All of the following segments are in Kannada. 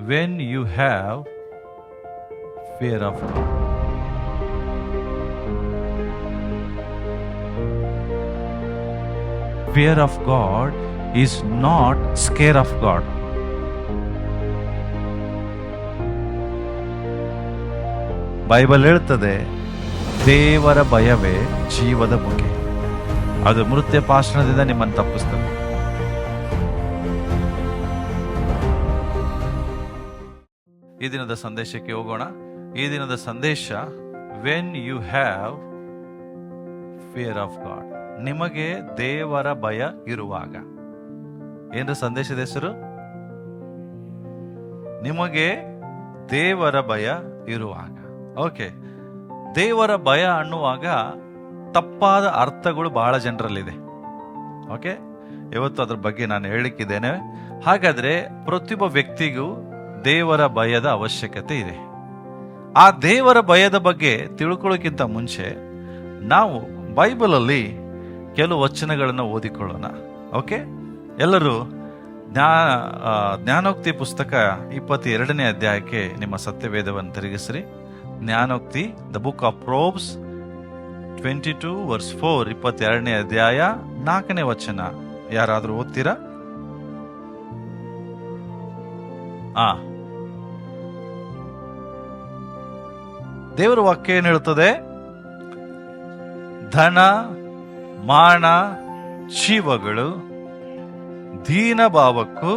when you have fear of God. Fear of God is not scare of God. Bible ಹೇಳ್ತದೆ, ದೇವರ ಭಯವೇ ಜೀವದ ಮುಖ್ಯ. ಅದು ಮೃತ್ಯು ಪಾಷಣದಿಂದ ನಿಮ್ಮನ್ನು ತಪ್ಪಿಸ್ತದೆ. ಈ ದಿನದ ಸಂದೇಶಕ್ಕೆ ಹೋಗೋಣ. ಈ ದಿನದ ಸಂದೇಶ, when you have fear of God. ನಿಮಗೆ ದೇವರ ಭಯ ಇರುವಾಗ. ಏನ್ರ ಸಂದೇಶದ ಹೆಸರು? ನಿಮಗೆ ದೇವರ ಭಯ ಇರುವಾಗ. ಓಕೆ, ದೇವರ ಭಯ ಅನ್ನುವಾಗ ತಪ್ಪಾದ ಅರ್ಥಗಳು ಬಹಳ ಜನರಲ್ಲಿದೆ. ಓಕೆ, ಇವತ್ತು ಅದ್ರ ಬಗ್ಗೆ ನಾನು ಹೇಳಲಿಕ್ಕಿದ್ದೇನೆ. ಹಾಗಾದ್ರೆ ಪ್ರತಿಯೊಬ್ಬ ವ್ಯಕ್ತಿಗೂ ದೇವರ ಭಯದ ಅವಶ್ಯಕತೆ ಇದೆ. ಆ ದೇವರ ಭಯದ ಬಗ್ಗೆ ತಿಳ್ಕೊಳ್ಳೋಕ್ಕಿಂತ ಮುಂಚೆ ನಾವು ಬೈಬಲಲ್ಲಿ ಕೆಲವು ವಚನಗಳನ್ನು ಓದಿಕೊಳ್ಳೋಣ. ಓಕೆ, ಎಲ್ಲರೂ ಜ್ಞಾನೋಕ್ತಿ ಪುಸ್ತಕ 22ನೇ ಅಧ್ಯಾಯಕ್ಕೆ ನಿಮ್ಮ ಸತ್ಯವೇದವನ್ನು ತಿರುಗಿಸ್ರಿ. ಜ್ಞಾನೋಕ್ತಿ, ದ ಬುಕ್ ಆಫ್ ಪ್ರೋಬ್ಸ್ 22:4, 22ನೇ ಅಧ್ಯಾಯ 4ನೇ ವಚನ. ಯಾರಾದ್ರೂ ಓದ್ತೀರಾ? ದೇವರ ವಾಕ್ಯ ಏನ್ ಹೇಳ್ತದೆ? ಧನ, ಮಾನ, ಜೀವಗಳು ದೀನ ಭಾವಕ್ಕೂ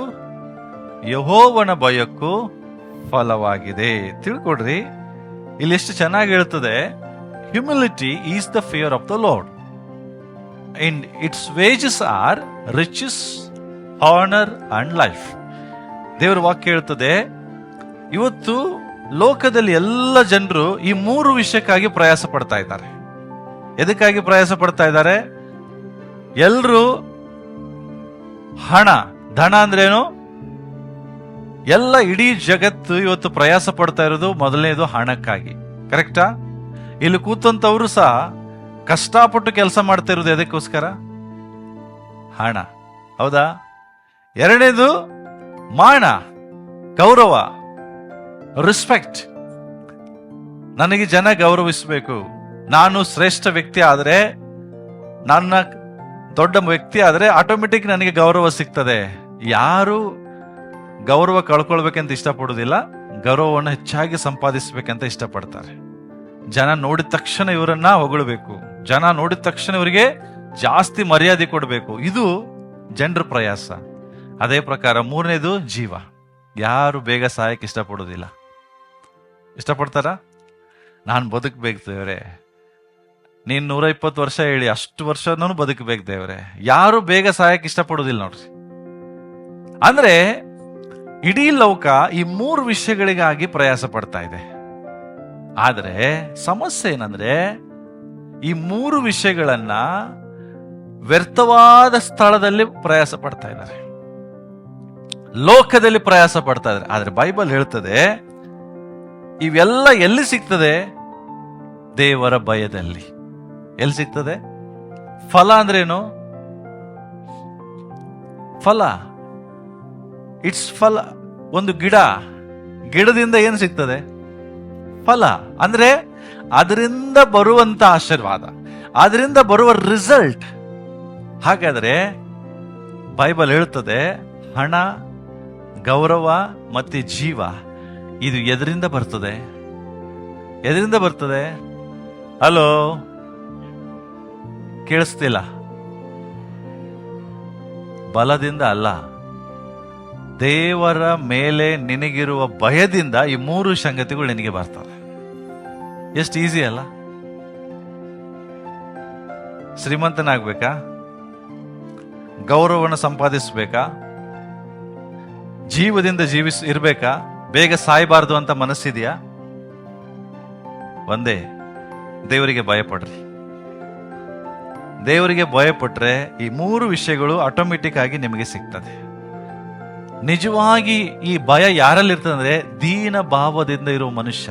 ಯೆಹೋವನ ಭಯಕ್ಕೂ ಫಲವಾಗಿದೆ. ತಿಳ್ಕೊಡ್ರಿ, ಇಲ್ಲಿ ಎಷ್ಟು ಚೆನ್ನಾಗಿ ಹೇಳ್ತದೆ. Humility is the fear of the Lord, and its wages are riches, honour and life. ದೇವರ ವಾಕ್ಯ ಹೇಳ್ತದೆ, ಇವತ್ತು ಲೋಕದಲ್ಲಿ ಎಲ್ಲ ಜನರು ಈ 3 ವಿಷಯಕ್ಕಾಗಿ ಪ್ರಯಾಸ ಪಡ್ತಾ ಇದ್ದಾರೆ. ಎದಕ್ಕಾಗಿ ಪ್ರಯಾಸ ಪಡ್ತಾ ಇದ್ದಾರೆ? ಎಲ್ರು ಹಣ, ಧನ ಅಂದ್ರೇನು? ಎಲ್ಲ ಇಡೀ ಜಗತ್ತು ಇವತ್ತು ಪ್ರಯಾಸ ಪಡ್ತಾ ಇರೋದು ಮೊದಲನೇದು ಹಣಕ್ಕಾಗಿ. ಕರೆಕ್ಟಾ? ಇಲ್ಲಿ ಕೂತಂತವ್ರು ಸಹ ಕಷ್ಟಪಟ್ಟು ಕೆಲಸ ಮಾಡ್ತಾ ಇರೋದು ಎದಕ್ಕೋಸ್ಕರ? ಹಣ. ಹೌದಾ? ಎರಡನೇದು ಮಾನ, ಗೌರವ, ರೆಸ್ಪೆಕ್ಟ್. ನನಗೆ ಜನ ಗೌರವಿಸಬೇಕು, ನಾನು ಶ್ರೇಷ್ಠ ವ್ಯಕ್ತಿ ಆದ್ರೆ, ನನ್ನ ದೊಡ್ಡ ವ್ಯಕ್ತಿ ಆದ್ರೆ ಆಟೋಮೆಟಿಕ್ ನನಗೆ ಗೌರವ ಸಿಗ್ತದೆ. ಯಾರು ಗೌರವ ಕಳ್ಕೊಳ್ಬೇಕಂತ ಇಷ್ಟಪಡೋದಿಲ್ಲ, ಗೌರವವನ್ನು ಹೆಚ್ಚಾಗಿ ಸಂಪಾದಿಸಬೇಕಂತ ಇಷ್ಟಪಡ್ತಾರೆ. ಜನ ನೋಡಿದ ತಕ್ಷಣ ಇವರನ್ನ ಹೊಗಳಬೇಕು, ಜನ ನೋಡಿದ ತಕ್ಷಣ ಇವರಿಗೆ ಜಾಸ್ತಿ ಮರ್ಯಾದೆ ಕೊಡಬೇಕು. ಇದು ಜನರ ಪ್ರಯಾಸ. ಅದೇ ಪ್ರಕಾರ 3ನೇದು ಜೀವ. ಯಾರು ಬೇಗ ಸಾಯಕ್ಕೆ ಇಷ್ಟಪಡೋದಿಲ್ಲ. ಇಷ್ಟಪಡ್ತಾರ? ನಾನು ಬದುಕಬೇಕು ದೇವ್ರೆ, ನೀನ್ 120 ವರ್ಷ ಹೇಳಿ ಅಷ್ಟು ವರ್ಷ ನಾನು ಬದುಕಬೇಕು ದೇವ್ರೆ. ಯಾರು ಬೇಗ ಸಾಯಕ್ಕೆ ಇಷ್ಟಪಡೋದಿಲ್ಲ ನೋಡ್ರಿ. ಅಂದ್ರೆ ಇಡೀ ಲೋಕ ಈ 3 ವಿಷಯಗಳಿಗಾಗಿ ಪ್ರಯಾಸ ಪಡ್ತಾ ಇದೆ. ಆದ್ರೆ ಸಮಸ್ಯೆ ಏನಂದ್ರೆ, ಈ 3 ವಿಷಯಗಳನ್ನ ವ್ಯರ್ಥವಾದ ಸ್ಥಳದಲ್ಲಿ ಪ್ರಯಾಸ ಪಡ್ತಾ ಇದ್ದಾರೆ, ಲೋಕದಲ್ಲಿ ಪ್ರಯಾಸ ಪಡ್ತಾ ಇದ್ದಾರೆ. ಆದ್ರೆ ಬೈಬಲ್ ಹೇಳ್ತದೆ, ಇವೆಲ್ಲ ಎಲ್ಲಿ ಸಿಗ್ತದೆ? ದೇವರ ಭಯದಲ್ಲಿ. ಎಲ್ಲಿ ಸಿಗ್ತದೆ? ಫಲ ಅಂದ್ರೇನು? ಫಲ, ಇಟ್ಸ್ ಫಲ. ಒಂದು ಗಿಡದಿಂದ ಏನು ಸಿಗ್ತದೆ? ಫಲ. ಅಂದ್ರೆ ಅದರಿಂದ ಬರುವಂತ ಆಶೀರ್ವಾದ, ಅದರಿಂದ ಬರುವ ರಿಸಲ್ಟ್. ಹಾಗಾದ್ರೆ ಬೈಬಲ್ ಹೇಳ್ತದೆ, ಹಣ, ಗೌರವ ಮತ್ತೆ ಜೀವ ಇದು ಎದರಿಂದ ಬರ್ತದೆ? ಎದರಿಂದ ಬರ್ತದೆ? ಹಲೋ, ಕೇಳಿಸ್ತಿಲ್ಲ? ಬಲದಿಂದ ಅಲ್ಲ, ದೇವರ ಮೇಲೆ ನಿನಗಿರುವ ಭಯದಿಂದ ಈ 3 ಸಂಗತಿಗಳು ನಿನಗೆ ಬರ್ತವೆ. ಎಷ್ಟು ಈಸಿ ಅಲ್ಲ? ಶ್ರೀಮಂತನಾಗ್ಬೇಕಾ? ಗೌರವವನ್ನು ಸಂಪಾದಿಸ್ಬೇಕಾ? ಜೀವದಿಂದ ಇರ್ಬೇಕಾ? ಬೇಗ ಸಾಯಬಾರ್ದು ಅಂತ ಮನಸ್ಸಿದೆಯಾ? ಒಂದೇ, ದೇವರಿಗೆ ಭಯಪಡ್ರಿ. ದೇವರಿಗೆ ಭಯಪಟ್ರೆ ಈ 3 ವಿಷಯಗಳು ಆಟೋಮೆಟಿಕ್ ಆಗಿ ನಿಮಗೆ ಸಿಗ್ತದೆ. ನಿಜವಾಗಿ ಈ ಭಯ ಯಾರಲ್ಲಿರ್ತದೆ ಅಂದ್ರೆ, ದೀನ ಭಾವದಿಂದ ಇರುವ ಮನುಷ್ಯ.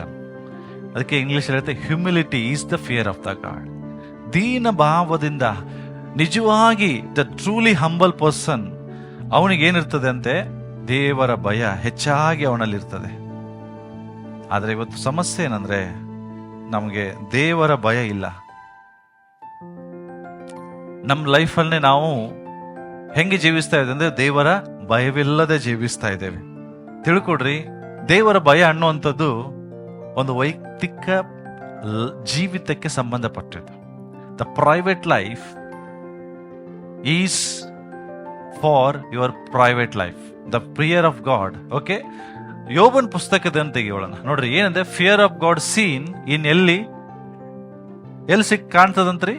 ಅದಕ್ಕೆ ಇಂಗ್ಲಿಷ್ ಹೇಳ್ತೆ, humility is the fear of the God. ದೀನ ಭಾವದಿಂದ ನಿಜವಾಗಿ ದ ಟ್ರೂಲಿ ಹಂಬಲ್ ಪರ್ಸನ್, ಅವನಿಗೆ ಏನಿರ್ತದೆ ಅಂತೆ? ದೇವರ ಭಯ ಹೆಚ್ಚಾಗಿ ಅವನಲ್ಲಿರ್ತದೆ. ಆದರೆ ಇವತ್ತು ಸಮಸ್ಯೆ ಏನಂದ್ರೆ ನಮಗೆ ದೇವರ ಭಯ ಇಲ್ಲ. ನಮ್ಮ ಲೈಫಲ್ಲಿ ನಾವು ಹೆಂಗೆ ಜೀವಿಸ್ತಾ ಇದ್ದೇವೆ ಅಂದ್ರೆ ದೇವರ ಭಯವಿಲ್ಲದೆ ಜೀವಿಸ್ತಾ ಇದ್ದೇವೆ. ತಿಳ್ಕೊಡ್ರಿ, ದೇವರ ಭಯ ಅನ್ನುವಂಥದ್ದು ಒಂದು ವೈಯಕ್ತಿಕ ಜೀವಿತಕ್ಕೆ ಸಂಬಂಧಪಟ್ಟಿದ್ದು. The private life is for your private life, the fear of God. Okay, ಯೋಬನ್ ಪುಸ್ತಕದಂತೆ ತೆಗಿಯೋಣ. ನೋಡ್ರಿ ಏನಂದ್ರೆ fear of God seen in ಎಲ್ಲಿ ಕಾಣ್ತದಂತ್ರಿ?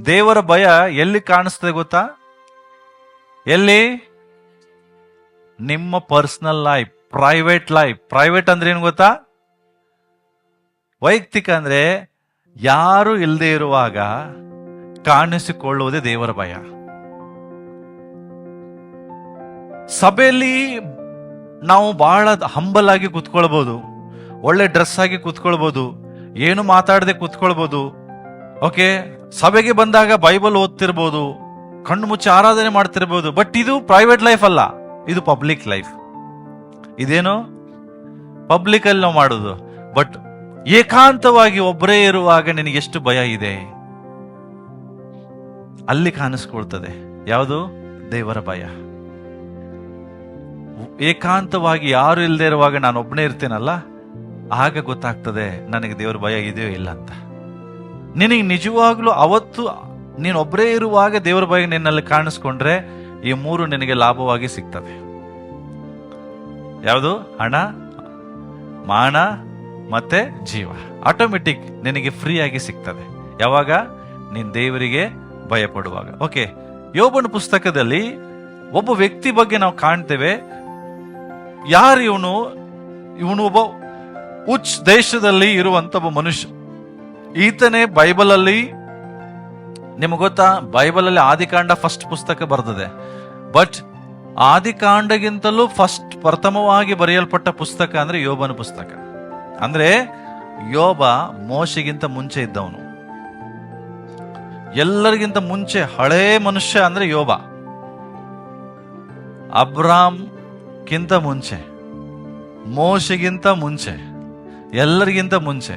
ದೇವರ ಭಯ ಎಲ್ಲಿ ಕಾಣಿಸ್ತದೆ ಗೊತ್ತಾ? ಎಲ್ಲಿ? ನಿಮ್ಮ personal life, private life. Private ಅಂದ್ರೆ ಏನು ಗೊತ್ತಾ? ವೈಯಕ್ತಿಕ ಅಂದ್ರೆ ಯಾರು ಇಲ್ಲದೆ ಇರುವಾಗ ಕಾಣಿಸಿಕೊಳ್ಳುವುದೇ ದೇವರ ಭಯ. ಸಭೆಯಲ್ಲಿ ನಾವು ಬಹಳ ಹಂಬಲ್ ಆಗಿ ಕೂತ್ಕೊಳ್ಬಹುದು, ಒಳ್ಳೆ ಡ್ರೆಸ್ ಆಗಿ ಕೂತ್ಕೊಳ್ಬಹುದು, ಏನು ಮಾತಾಡದೆ ಕೂತ್ಕೊಳ್ಬಹುದು. ಓಕೆ, ಸಭೆಗೆ ಬಂದಾಗ ಬೈಬಲ್ ಓದ್ತಿರ್ಬೋದು, ಕಣ್ಣು ಮುಚ್ಚಿ ಆರಾಧನೆ ಮಾಡ್ತಿರ್ಬೋದು. ಬಟ್ ಇದು ಪ್ರೈವೇಟ್ ಲೈಫ್ ಅಲ್ಲ, ಇದು ಪಬ್ಲಿಕ್ ಲೈಫ್. ಇದೇನು ಪಬ್ಲಿಕ್ ಅಲ್ಲಿ ನಾವು ಮಾಡೋದು. ಬಟ್ ಏಕಾಂತವಾಗಿ ಒಬ್ಬರೇ ಇರುವಾಗ ನಿನಗೆ ಎಷ್ಟು ಭಯ ಇದೆ, ಅಲ್ಲಿ ಕಾಣಿಸ್ಕೊಳ್ತದೆ. ಯಾವುದು? ದೇವರ ಭಯ. ಏಕಾಂತವಾಗಿ ಯಾರು ಇಲ್ಲದೆ ಇರುವಾಗ ನಾನು ಒಬ್ಬನೇ ಇರ್ತೇನಲ್ಲ, ಆಗ ಗೊತ್ತಾಗ್ತದೆ ನನಗೆ ದೇವರ ಭಯ ಇದೆಯೋ ಇಲ್ಲ ಅಂತ. ನಿನಗೆ ನಿಜವಾಗ್ಲೂ ಅವತ್ತು ನೀನು ಒಬ್ಬರೇ ಇರುವಾಗ ದೇವರ ಭಯ ನಿನ್ನಲ್ಲಿ ಕಾಣಿಸ್ಕೊಂಡ್ರೆ ಈ ಮೂರು ನಿನಗೆ ಲಾಭವಾಗಿ ಸಿಗ್ತದೆ. ಯಾವುದು? ಹಣ, ಮಾನ ಮತ್ತೆ ಜೀವ. ಆಟೋಮೆಟಿಕ್ ನಿನಗೆ ಫ್ರೀ ಆಗಿ ಸಿಗ್ತದೆ ಯಾವಾಗ? ನೀನ್ ದೇವರಿಗೆ ಭಯ ಪಡುವಾಗ. ಓಕೆ, ಯೋಬನ ಪುಸ್ತಕದಲ್ಲಿ ಒಬ್ಬ ವ್ಯಕ್ತಿ ಬಗ್ಗೆ ನಾವು ಕಾಣ್ತೇವೆ. ಯಾರು ಇವನು? ಇವನು ಒಬ್ಬ ಉಚ್ ದೇಶದಲ್ಲಿ ಇರುವಂತ ಒಬ್ಬ ಮನುಷ್ಯ. ಈತನೇ ಬೈಬಲ್ ಅಲ್ಲಿ, ನಿಮ್ಗೆ ಗೊತ್ತಾ, ಬೈಬಲ್ ಅಲ್ಲಿ ಆದಿಕಾಂಡ ಫಸ್ಟ್ ಪುಸ್ತಕ ಬರ್ತದೆ. ಬಟ್ ಆದಿಕಾಂಡಗಿಂತಲೂ ಪ್ರಥಮವಾಗಿ ಬರೆಯಲ್ಪಟ್ಟ ಪುಸ್ತಕ ಅಂದ್ರೆ ಯೋಬನ ಪುಸ್ತಕ. ಅಂದ್ರೆ ಯೋಬ ಮೋಶೆಗಿಂತ ಮುಂಚೆ ಇದ್ದವನು. ಎಲ್ಲರಿಗಿಂತ ಮುಂಚೆ ಹಳೇ ಮನುಷ್ಯ ಅಂದ್ರೆ ಯೋಬ. ಅಬ್ರಾಮ್ ಗಿಂತ ಮುಂಚೆ, ಮೋಶೆಗಿಂತ ಮುಂಚೆ, ಎಲ್ಲರಿಗಿಂತ ಮುಂಚೆ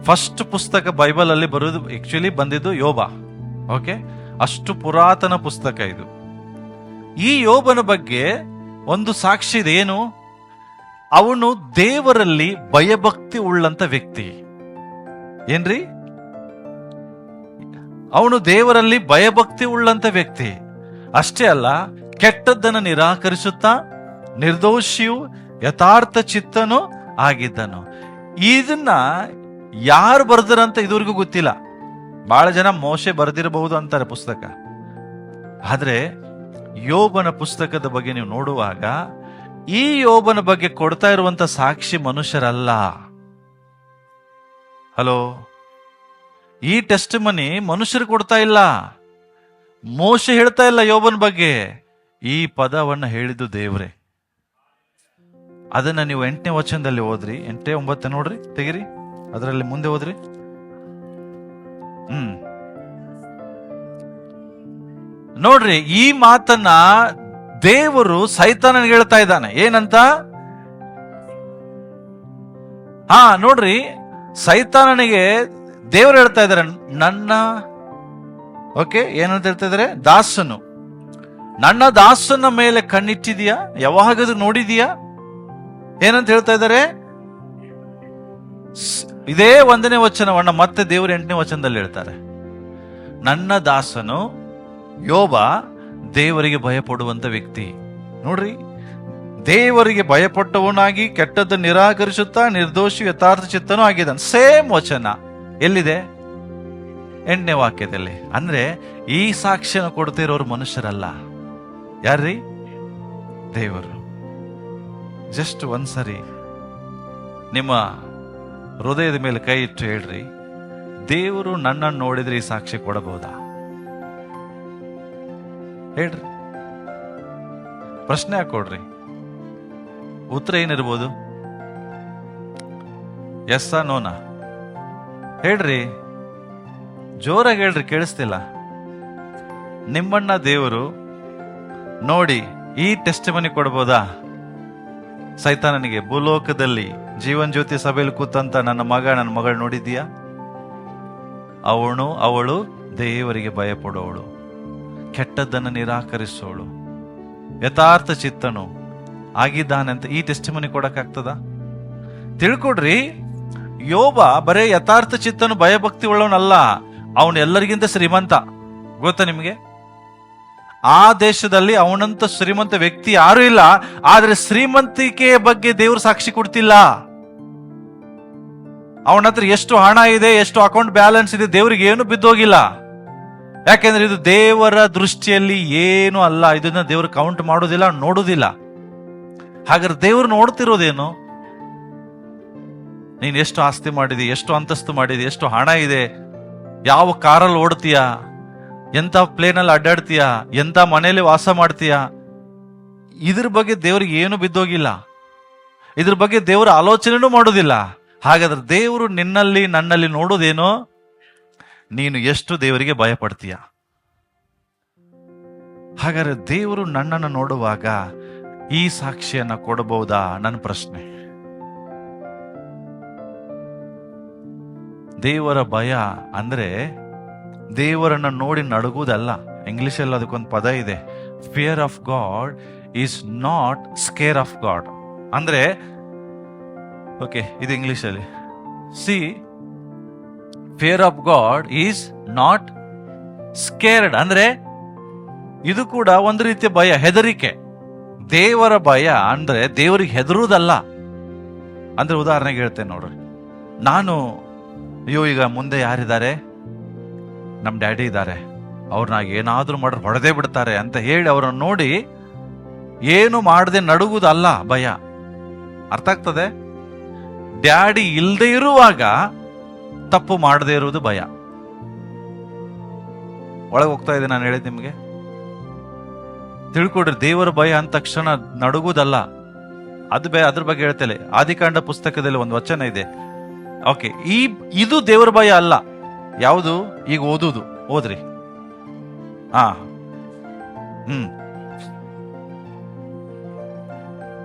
ಫಸ್ಟ್ ಪುಸ್ತಕ ಬೈಬಲ್ ಅಲ್ಲಿ ಬರೋದು ಆಕ್ಚುಲಿ ಬಂದಿದ್ದು ಯೋಬ. ಓಕೆ, ಅಷ್ಟು ಪುರಾತನ ಪುಸ್ತಕ ಇದು. ಈ ಯೋಬನ ಬಗ್ಗೆ ಒಂದು ಸಾಕ್ಷಿ ಇದೆ. ಏನು? ಅವನು ದೇವರಲ್ಲಿ ಭಯಭಕ್ತಿ ಉಳ್ಳಂತ ವ್ಯಕ್ತಿ. ಏನ್ರಿ? ಅವನು ದೇವರಲ್ಲಿ ಭಯಭಕ್ತಿ ಉಳ್ಳಂತ ವ್ಯಕ್ತಿ. ಅಷ್ಟೇ ಅಲ್ಲ, ಕೆಟ್ಟದ್ದನ್ನು ನಿರಾಕರಿಸುತ್ತಾ ನಿರ್ದೋಷಿಯು ಯಥಾರ್ಥ ಚಿತ್ತನು ಆಗಿದ್ದನು. ಇದನ್ನ ಯಾರು ಬರ್ದರಂತ ಇದುವರೆಗೂ ಗೊತ್ತಿಲ್ಲ. ಬಹಳ ಜನ ಮೋಶೆ ಬರೆದಿರಬಹುದು ಅಂತಾರೆ ಪುಸ್ತಕ. ಆದ್ರೆ ಯೋಬನ ಪುಸ್ತಕದ ಬಗ್ಗೆ ನೀವು ನೋಡುವಾಗ ಈ ಯೋಬನ ಬಗ್ಗೆ ಕೊಡ್ತಾ ಇರುವಂತ ಸಾಕ್ಷಿ ಮನುಷ್ಯರಲ್ಲ. ಹಲೋ, ಈ ಟೆಸ್ಟ್ ಮನಿ ಮನುಷ್ಯರು ಕೊಡ್ತಾ ಇಲ್ಲ. ಮೋಶೆ ಹೇಳ್ತಾ ಇಲ್ಲ ಯೋಬನ ಬಗ್ಗೆ. ಈ ಪದವನ್ನ ಹೇಳಿದ್ದು ದೇವ್ರೆ. ಅದನ್ನ ನೀವು 8ನೇ ವಚನದಲ್ಲಿ ಓದ್ರಿ, 8, 9 ನೋಡ್ರಿ, ತೆಗಿರಿ, ಅದರಲ್ಲಿ ಮುಂದೆ ಓದ್ರಿ. ನೋಡ್ರಿ, ಈ ಮಾತನ್ನ ದೇವರು ಸೈತಾನನಿಗೆ ಹೇಳ್ತಾ ಇದ್ದಾನೆ. ಏನಂತ? ನೋಡ್ರಿ, ಸೈತಾನನಿಗೆ ದೇವರು ಹೇಳ್ತಾ ಇದ್ದಾರೆ, ನನ್ನ ಓಕೆ ಏನಂತ ಹೇಳ್ತಾ ಇದಾರೆ? ದಾಸನು, ನನ್ನ ದಾಸನ ಮೇಲೆ ಕಣ್ಣಿಟ್ಟಿದೀಯಾ? ಯಾವಾಗಾದ್ರೂ ನೋಡಿದೀಯಾ? ಏನಂತ ಹೇಳ್ತಾ ಇದ್ದಾರೆ? ಇದೇ 1ನೇ ವಚನವನ್ನ ಮತ್ತೆ ದೇವರು 8ನೇ ವಚನದಲ್ಲಿ ಹೇಳ್ತಾರೆ. ನನ್ನ ದಾಸನು ಯೋಬ ದೇವರಿಗೆ ಭಯಪಡುವಂತ ವ್ಯಕ್ತಿ. ನೋಡ್ರಿ, ದೇವರಿಗೆ ಭಯಪಟ್ಟವನಾಗಿ ಕೆಟ್ಟದ್ದು ನಿರಾಕರಿಸುತ್ತಾ ನಿರ್ದೋಷಿ ಯಥಾರ್ಥ ಚಿತ್ತನೂ ಆಗಿದ್ದಾನೆ. ಸೇಮ್ ವಚನ ಎಲ್ಲಿದೆ? 8ನೇ ವಾಕ್ಯದಲ್ಲಿ. ಅಂದ್ರೆ ಈ ಸಾಕ್ಷ್ಯನ ಕೊಡ್ತಿರೋರು ಮನುಷ್ಯರಲ್ಲ. ಯಾರ್ರೀ? ದೇವರು. ಜಸ್ಟ್ ಒಂದ್ಸರಿ ನಿಮ್ಮ ಹೃದಯದ ಮೇಲೆ ಕೈ ಇಟ್ಟು ಹೇಳ್ರಿ, ದೇವರು ನನ್ನನ್ನು ನೋಡಿದ್ರೆ ಈ ಸಾಕ್ಷಿ ಕೊಡಬಹುದಾ? ಹೇಳ್ರಿ, ಪ್ರಶ್ನೆ ಹಾಕೊಡ್ರಿ. ಉತ್ತರ ಏನಿರ್ಬೋದು? ಎಸ್ಸಾ ನೋನಾ? ಹೇಳ್ರಿ, ಜೋರಾಗಿ ಹೇಳ್ರಿ, ಕೇಳಿಸ್ತಿಲ್ಲ. ನಿಮ್ಮನ್ನ ದೇವರು ನೋಡಿ ಈ ಟೆಸ್ಟ್ ಮನಿ ಕೊಡ್ಬೋದಾ? ಸೈತಾನನಿಗೆ ಭೂಲೋಕದಲ್ಲಿ ಜೀವನ್ ಜ್ಯೋತಿ ಸಭೆಯಲ್ಲಿ ಕೂತಂತ ನನ್ನ ಮಗಳು ನೋಡಿದೀಯಾ? ಅವಳು ದೇವರಿಗೆ ಭಯಪಡೋಳು, ಕೆಟ್ಟದ್ದನ್ನು ನಿರಾಕರಿಸೋಳು, ಯಥಾರ್ಥ ಚಿತ್ತನು ಆಗಿದ್ದಾನೆ ಅಂತ ಈ ಟೆಸ್ಟ್ ಮನಿ ಕೊಡಕ್ಕಾಗ್ತದ? ತಿಳ್ಕೊಡ್ರಿ, ಯೋಬ ಬರೇ ಯಥಾರ್ಥ ಚಿತ್ತನು ಭಯಭಕ್ತಿ ಉಳ್ಳವನಲ್ಲ, ಅವನು ಎಲ್ಲರಿಗಿಂತ ಶ್ರೀಮಂತ. ಗೊತ್ತಾ ನಿಮಗೆ? ಆ ದೇಶದಲ್ಲಿ ಅವನಂತ ಶ್ರೀಮಂತ ವ್ಯಕ್ತಿ ಯಾರು ಇಲ್ಲ. ಆದ್ರೆ ಶ್ರೀಮಂತಿಕೆಯ ಬಗ್ಗೆ ದೇವರು ಸಾಕ್ಷಿ ಕೊಡ್ತಿಲ್ಲ. ಅವನ ಹತ್ರ ಎಷ್ಟು ಹಣ ಇದೆ, ಎಷ್ಟು ಅಕೌಂಟ್ ಬ್ಯಾಲೆನ್ಸ್ ಇದೆ, ದೇವರಿಗೆ ಏನು ಬಿದ್ದೋಗಿಲ್ಲ. ಯಾಕೆಂದ್ರೆ ಇದು ದೇವರ ದೃಷ್ಟಿಯಲ್ಲಿ ಏನು ಅಲ್ಲ. ಇದನ್ನ ದೇವರು ಕೌಂಟ್ ಮಾಡೋದಿಲ್ಲ, ನೋಡುದಿಲ್ಲ. ಹಾಗಾದ್ರೆ ದೇವರು ನೋಡ್ತಿರೋದೇನು? ನೀನ್ ಎಷ್ಟು ಆಸ್ತಿ ಮಾಡಿದಿ, ಎಷ್ಟು ಅಂತಸ್ತು ಮಾಡಿದಿ, ಎಷ್ಟು ಹಣ ಇದೆ, ಯಾವ ಕಾರಲ್ಲಿ ಓಡ್ತೀಯ, ಎಂತ ಪ್ಲೇನಲ್ಲಿ ಅಡ್ಡಾಡ್ತೀಯ, ಎಂತ ಮನೆಯಲ್ಲಿ ವಾಸ ಮಾಡ್ತೀಯ, ಇದ್ರ ಬಗ್ಗೆ ದೇವರಿಗೆ ಏನು ಬಿದ್ದೋಗಿಲ್ಲ. ಇದ್ರ ಬಗ್ಗೆ ದೇವರ ಆಲೋಚನೆನೂ ಮಾಡೋದಿಲ್ಲ. ಹಾಗಾದ್ರೆ ದೇವರು ನಿನ್ನಲ್ಲಿ ನನ್ನಲ್ಲಿ ನೋಡೋದೇನೋ, ನೀನು ಎಷ್ಟು ದೇವರಿಗೆ ಭಯ ಪಡ್ತೀಯ. ಹಾಗಾದ್ರೆ ದೇವರು ನನ್ನನ್ನು ನೋಡುವಾಗ ಈ ಸಾಕ್ಷಿಯನ್ನ ಕೊಡಬಹುದಾ? ನನ್ನ ಪ್ರಶ್ನೆ. ದೇವರ ಭಯ ಅಂದ್ರೆ ದೇವರನ್ನ ನೋಡಿ ನಡುಗುವುದಲ್ಲ. ಇಂಗ್ಲಿಷಲ್ಲಿ ಅದಕ್ಕೊಂದು ಪದ ಇದೆ, fear of God is not scare of God. ಅಂದ್ರೆ ಓಕೆ, ಇದು ಇಂಗ್ಲಿಷಲ್ಲಿ. See, fear of God is not scared ಅಂದ್ರೆ ಇದು ಕೂಡ ಒಂದು ರೀತಿಯ ಭಯ, ಹೆದರಿಕೆ. ದೇವರ ಭಯ ಅಂದ್ರೆ ದೇವರಿಗೆ ಹೆದರುವುದಲ್ಲ. ಅಂದ್ರೆ ಉದಾಹರಣೆಗೆ ಹೇಳ್ತೇನೆ ನೋಡ್ರಿ, ನಾನು ಈಗ ಮುಂದೆ ಯಾರಿದ್ದಾರೆ, ನಮ್ಮ ಡ್ಯಾಡಿ ಇದ್ದಾರೆ, ಅವ್ರನ್ನ ಏನಾದ್ರೂ ಮಾಡ್ರೆ ಹೊಡೆದೇ ಬಿಡ್ತಾರೆ ಅಂತ ಹೇಳಿ ಅವ್ರನ್ನ ನೋಡಿ ಏನು ಮಾಡದೆ ನಡುಗುದಲ್ಲ ಭಯ. ಅರ್ಥ ಆಗ್ತದೆ? ಡ್ಯಾಡಿ ಇಲ್ಲದೆ ಇರುವಾಗ ತಪ್ಪು ಮಾಡದೇ ಇರುವುದು ಭಯ. ಒಳಗೆ ಹೋಗ್ತಾ ಇದೆ ನಾನು ಹೇಳಿದ್ ನಿಮ್ಗೆ. ತಿಳ್ಕೊಡ್ರಿ, ದೇವರ ಭಯ ಅಂದ ತಕ್ಷಣ ನಡುಗುದಲ್ಲ. ಅದ್ರ ಬಗ್ಗೆ ಹೇಳ್ತೇನೆ. ಆದಿಕಾಂಡ ಪುಸ್ತಕದಲ್ಲಿ ಒಂದು ವಚನ ಇದೆ. ಓಕೆ, ಇದು ದೇವರ ಭಯ ಅಲ್ಲ. ಯಾವುದು? ಈಗ ಓದುದು, ಓದ್ರಿ. ಹಾ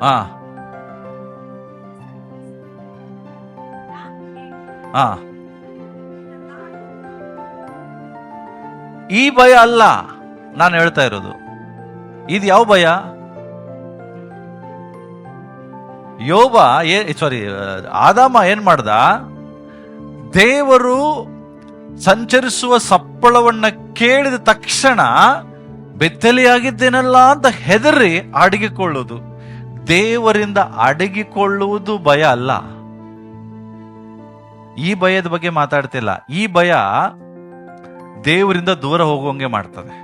ಹಾ ಹಾ ಈ ಭಯ ಅಲ್ಲ ನಾನು ಹೇಳ್ತಾ ಇರೋದು. ಇದು ಯಾವ ಭಯ? ಆದಾಮ ಏನ್ ಮಾಡ್ದ? ದೇವರು ಸಂಚರಿಸುವ ಸಪ್ಪಳವನ್ನ ಕೇಳಿದ ತಕ್ಷಣ ಬೆತ್ತಲೆಯಾಗಿದ್ದೇನಲ್ಲ ಅಂತ ಹೆದರಿ ಅಡಗಿಕೊಳ್ಳುವುದು. ದೇವರಿಂದ ಅಡಗಿಕೊಳ್ಳುವುದು ಭಯ ಅಲ್ಲ. ಈ ಭಯದ ಬಗ್ಗೆ ಮಾತಾಡ್ತಿಲ್ಲ. ಈ ಭಯ ದೇವರಿಂದ ದೂರ ಹೋಗುವಂಗೆ ಮಾಡ್ತದೆ.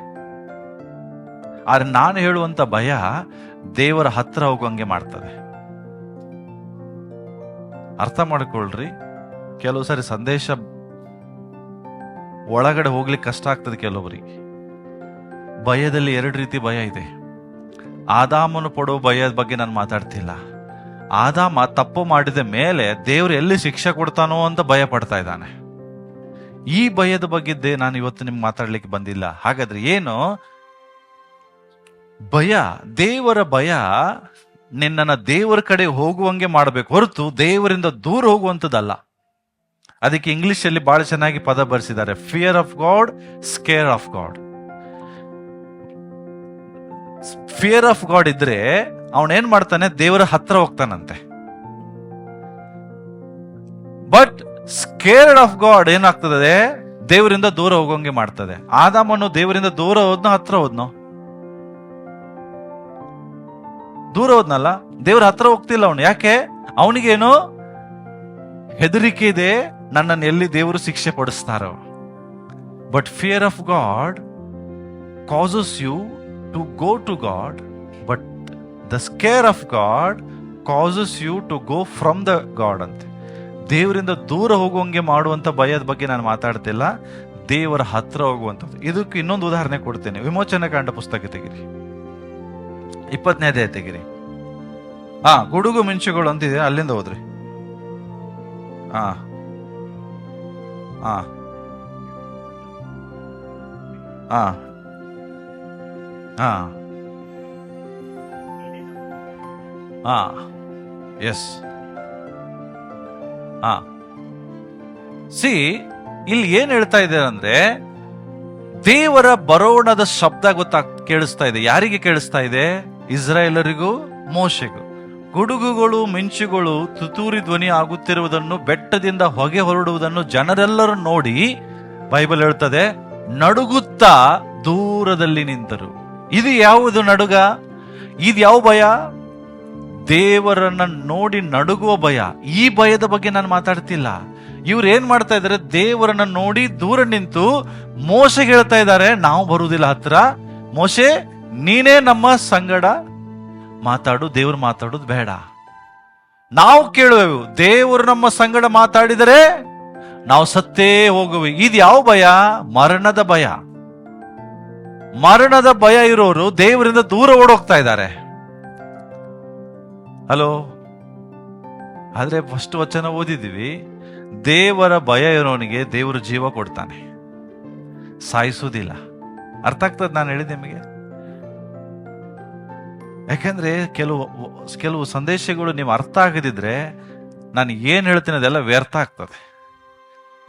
ಆದ್ರೆ ನಾನು ಹೇಳುವಂತ ಭಯ ದೇವರ ಹತ್ರ ಹೋಗುವಂಗೆ ಮಾಡ್ತದೆ. ಅರ್ಥ ಮಾಡಿಕೊಳ್ಳ್ರಿ. ಕೆಲವು ಸಾರಿ ಸಂದೇಶ ಒಳಗಡೆ ಹೋಗ್ಲಿಕ್ಕೆ ಕಷ್ಟ ಆಗ್ತದೆ ಕೆಲವೊಬ್ಬರಿಗೆ. ಭಯದಲ್ಲಿ ಎರಡು ರೀತಿ ಭಯ ಇದೆ. ಆದಾಮನು ಪಡೋ ಭಯದ ಬಗ್ಗೆ ನಾನು ಮಾತಾಡ್ತಿಲ್ಲ. ಆದಾಮ ತಪ್ಪು ಮಾಡಿದ ಮೇಲೆ ದೇವರು ಎಲ್ಲಿ ಶಿಕ್ಷೆ ಕೊಡ್ತಾನೋ ಅಂತ ಭಯ ಪಡ್ತಾ ಇದ್ದಾನೆ. ಈ ಭಯದ ಬಗ್ಗೆದ್ದೇ ನಾನು ಇವತ್ತು ನಿಮ್ಗೆ ಮಾತಾಡ್ಲಿಕ್ಕೆ ಬಂದಿಲ್ಲ. ಹಾಗಾದ್ರೆ ಏನು ಭಯ? ದೇವರ ಭಯ ನಿನ್ನನ್ನ ದೇವರ ಕಡೆ ಹೋಗುವಂಗೆ ಮಾಡಬೇಕು ಹೊರತು ದೇವರಿಂದ ದೂರ ಹೋಗುವಂಥದ್ದಲ್ಲ. ಅದಕ್ಕೆ ಇಂಗ್ಲಿಷಲ್ಲಿ ಬಹಳ ಚೆನ್ನಾಗಿ ಪದ ಬರೆಸಿದ್ದಾರೆ, fear of God, scare of God. Fear of God ಇದ್ರೆ ಅವನೇನ್ ಮಾಡ್ತಾನೆ? ದೇವರ ಹತ್ರ ಹೋಗ್ತಾನಂತೆ. ಬಟ್ ಸ್ಕೇರ್ಡ್ ಆಫ್ ಗಾಡ್ ಏನಾಗ್ತದೆ? ದೇವರಿಂದ ದೂರ ಹೋಗೋಂಗೆ ಮಾಡ್ತದೆ. ಆದಾಮನು ದೇವರಿಂದ ದೂರ ಹೋದ್ನೋ ಹತ್ರ ಹೋದ್ನೋ? ದೂರ ಹೋದ್ನಲ್ಲ, ದೇವ್ರ ಹತ್ರ ಹೋಗ್ತಿಲ್ಲ ಅವನು. ಯಾಕೆ? ಅವನಿಗೇನು ಹೆದರಿಕೆ ಇದೆ, ನನ್ನನ್ನು ಎಲ್ಲಿ ದೇವರು ಶಿಕ್ಷೆ ಪಡಿಸ್ತಾರೋ. But fear of God causes you to go to God, but the scare of God causes you to go from the God ಅಂತೆ. ದೇವರಿಂದ ದೂರ ಹೋಗುವಂಗೆ ಮಾಡುವಂತ ಭಯದ ಬಗ್ಗೆ ನಾನು ಮಾತಾಡ್ತಿಲ್ಲ, ದೇವರ ಹತ್ರ ಹೋಗುವಂಥದ್ದು. ಇದಕ್ಕೆ ಇನ್ನೊಂದು ಉದಾಹರಣೆ ಕೊಡ್ತೇನೆ. ವಿಮೋಚನಾ ಕಾಂಡ ಪುಸ್ತಕ ತೆಗಿರಿ, 20ನೇ ಅಧ್ಯಾಯ ತೆಗಿರಿ. ಗುಡುಗು ಮಿಂಚುಗಳು ಅಂತಿದೆ, ಅಲ್ಲಿಂದ ಹೋದ್ರಿ. ಹಾ ಹಾ ಹಾ ಹಾ ಹಾ, ಎಸ್. ಹಾ, ಸಿ, ಇಲ್ಲಿ ಏನ್ ಹೇಳ್ತಾ ಇದ್ದಾರೆ ಅಂದ್ರೆ, ದೇವರ ಬರೋಣದ ಶಬ್ದ ಕೇಳಿಸ್ತಾ ಇದೆ. ಯಾರಿಗೆ ಕೇಳಿಸ್ತಾ ಇದೆ? ಇಸ್ರಾಯೇಲರಿಗೂ ಮೋಶೆಗೂ. ಗುಡುಗುಗಳು, ಮಿಂಚುಗಳು, ತುತೂರಿ ಧ್ವನಿ ಆಗುತ್ತಿರುವುದನ್ನು, ಬೆಟ್ಟದಿಂದ ಹೊಗೆ ಹೊರಡುವುದನ್ನು ಜನರೆಲ್ಲರೂ ನೋಡಿ, ಬೈಬಲ್ ಹೇಳ್ತದೆ, ನಡುಗುತ್ತಾ ದೂರದಲ್ಲಿ ನಿಂತರು. ಇದು ಯಾವುದು ನಡುಗ? ಇದು ಯಾವ ಭಯ? ದೇವರನ್ನ ನೋಡಿ ನಡುಗುವ ಭಯ. ಈ ಭಯದ ಬಗ್ಗೆ ನಾನು ಮಾತಾಡ್ತಿಲ್ಲ. ಇವ್ರು ಏನ್ ಮಾಡ್ತಾ ಇದಾರೆ? ದೇವರನ್ನ ನೋಡಿ ದೂರ ನಿಂತು ಮೋಶೆಗೆ ಹೇಳ್ತಾ ಇದ್ದಾರೆ, ನಾವು ಬರುವುದಿಲ್ಲ ಹತ್ರ. ಮೋಶೆ, ನೀನೇ ನಮ್ಮ ಸಂಗಡ ಮಾತಾಡು, ದೇವ್ರು ಮಾತಾಡುದು ಬೇಡ. ನಾವು ಕೇಳುವೆವು, ದೇವರು ನಮ್ಮ ಸಂಗಡ ಮಾತಾಡಿದರೆ ನಾವು ಸತ್ತೇ ಹೋಗುವೆ. ಇದು ಯಾವ ಭಯ? ಮರಣದ ಭಯ. ಮರಣದ ಭಯ ಇರೋರು ದೇವರಿಂದ ದೂರ ಓಡೋಗ್ತಾ ಇದ್ದಾರೆ. ಹಲೋ. ಆದ್ರೆ ಫಸ್ಟ್ ವಚನ ಓದಿದ್ದೀವಿ, ದೇವರ ಭಯ ಇರೋನಿಗೆ ದೇವರು ಜೀವ ಕೊಡ್ತಾನೆ, ಸಾಯಿಸುವುದಿಲ್ಲ. ಅರ್ಥ ಆಗ್ತದೆ ನಾನು ಹೇಳಿದ ನಿಮಗೆ? ಯಾಕಂದ್ರೆ ಕೆಲವು ಸಂದೇಶಗಳು ನೀವು ಅರ್ಥ ಆಗದಿದ್ರೆ ನಾನು ಏನ್ ಹೇಳ್ತೀನಿ ಅದೆಲ್ಲ ವ್ಯರ್ಥ ಆಗ್ತದೆ.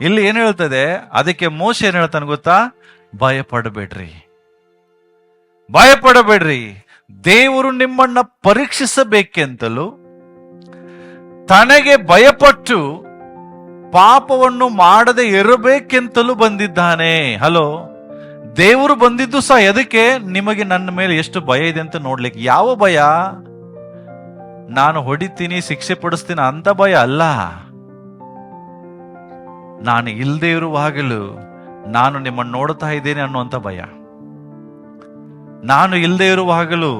ಇಲ್ಲಿ ಏನ್ ಹೇಳ್ತದೆ? ಅದಕ್ಕೆ ಮೋಶೆ ಏನ್ ಹೇಳ್ತಾನೆ ಗೊತ್ತಾ? ಭಯಪಡಬೇಡ್ರಿ, ಭಯಪಡಬೇಡ್ರಿ. ದೇವರು ನಿಮ್ಮನ್ನ ಪರೀಕ್ಷಿಸಬೇಕೆಂತಲೂ ತನಗೆ ಭಯಪಟ್ಟು ಪಾಪವನ್ನು ಮಾಡದೆ ಇರಬೇಕೆಂತಲೂ ಬಂದಿದ್ದಾನೆ. ಹಲೋ. ದೇವರು ಬಂದಿದ್ದು ಸಹ ಎದಕ್ಕೆ? ನಿಮಗೆ ನನ್ನ ಮೇಲೆ ಎಷ್ಟು ಭಯ ಇದೆ ಅಂತ ನೋಡ್ಲಿಕ್ಕೆ. ಯಾವ ಭಯ? ನಾನು ಹೊಡಿತೀನಿ, ಶಿಕ್ಷೆ ಪಡಿಸ್ತೀನಿ ಅಂತ ಭಯ ಅಲ್ಲ. ನಾನು ಇಲ್ಲದೆ ಇರುವಾಗಲೂ ನಾನು ನಿಮ್ಮನ್ನು ನೋಡ್ತಾ ಇದ್ದೇನೆ ಅನ್ನುವಂಥ ಭಯ. ನಾನು ಇಲ್ಲದೆ ಇರುವಾಗಲೂ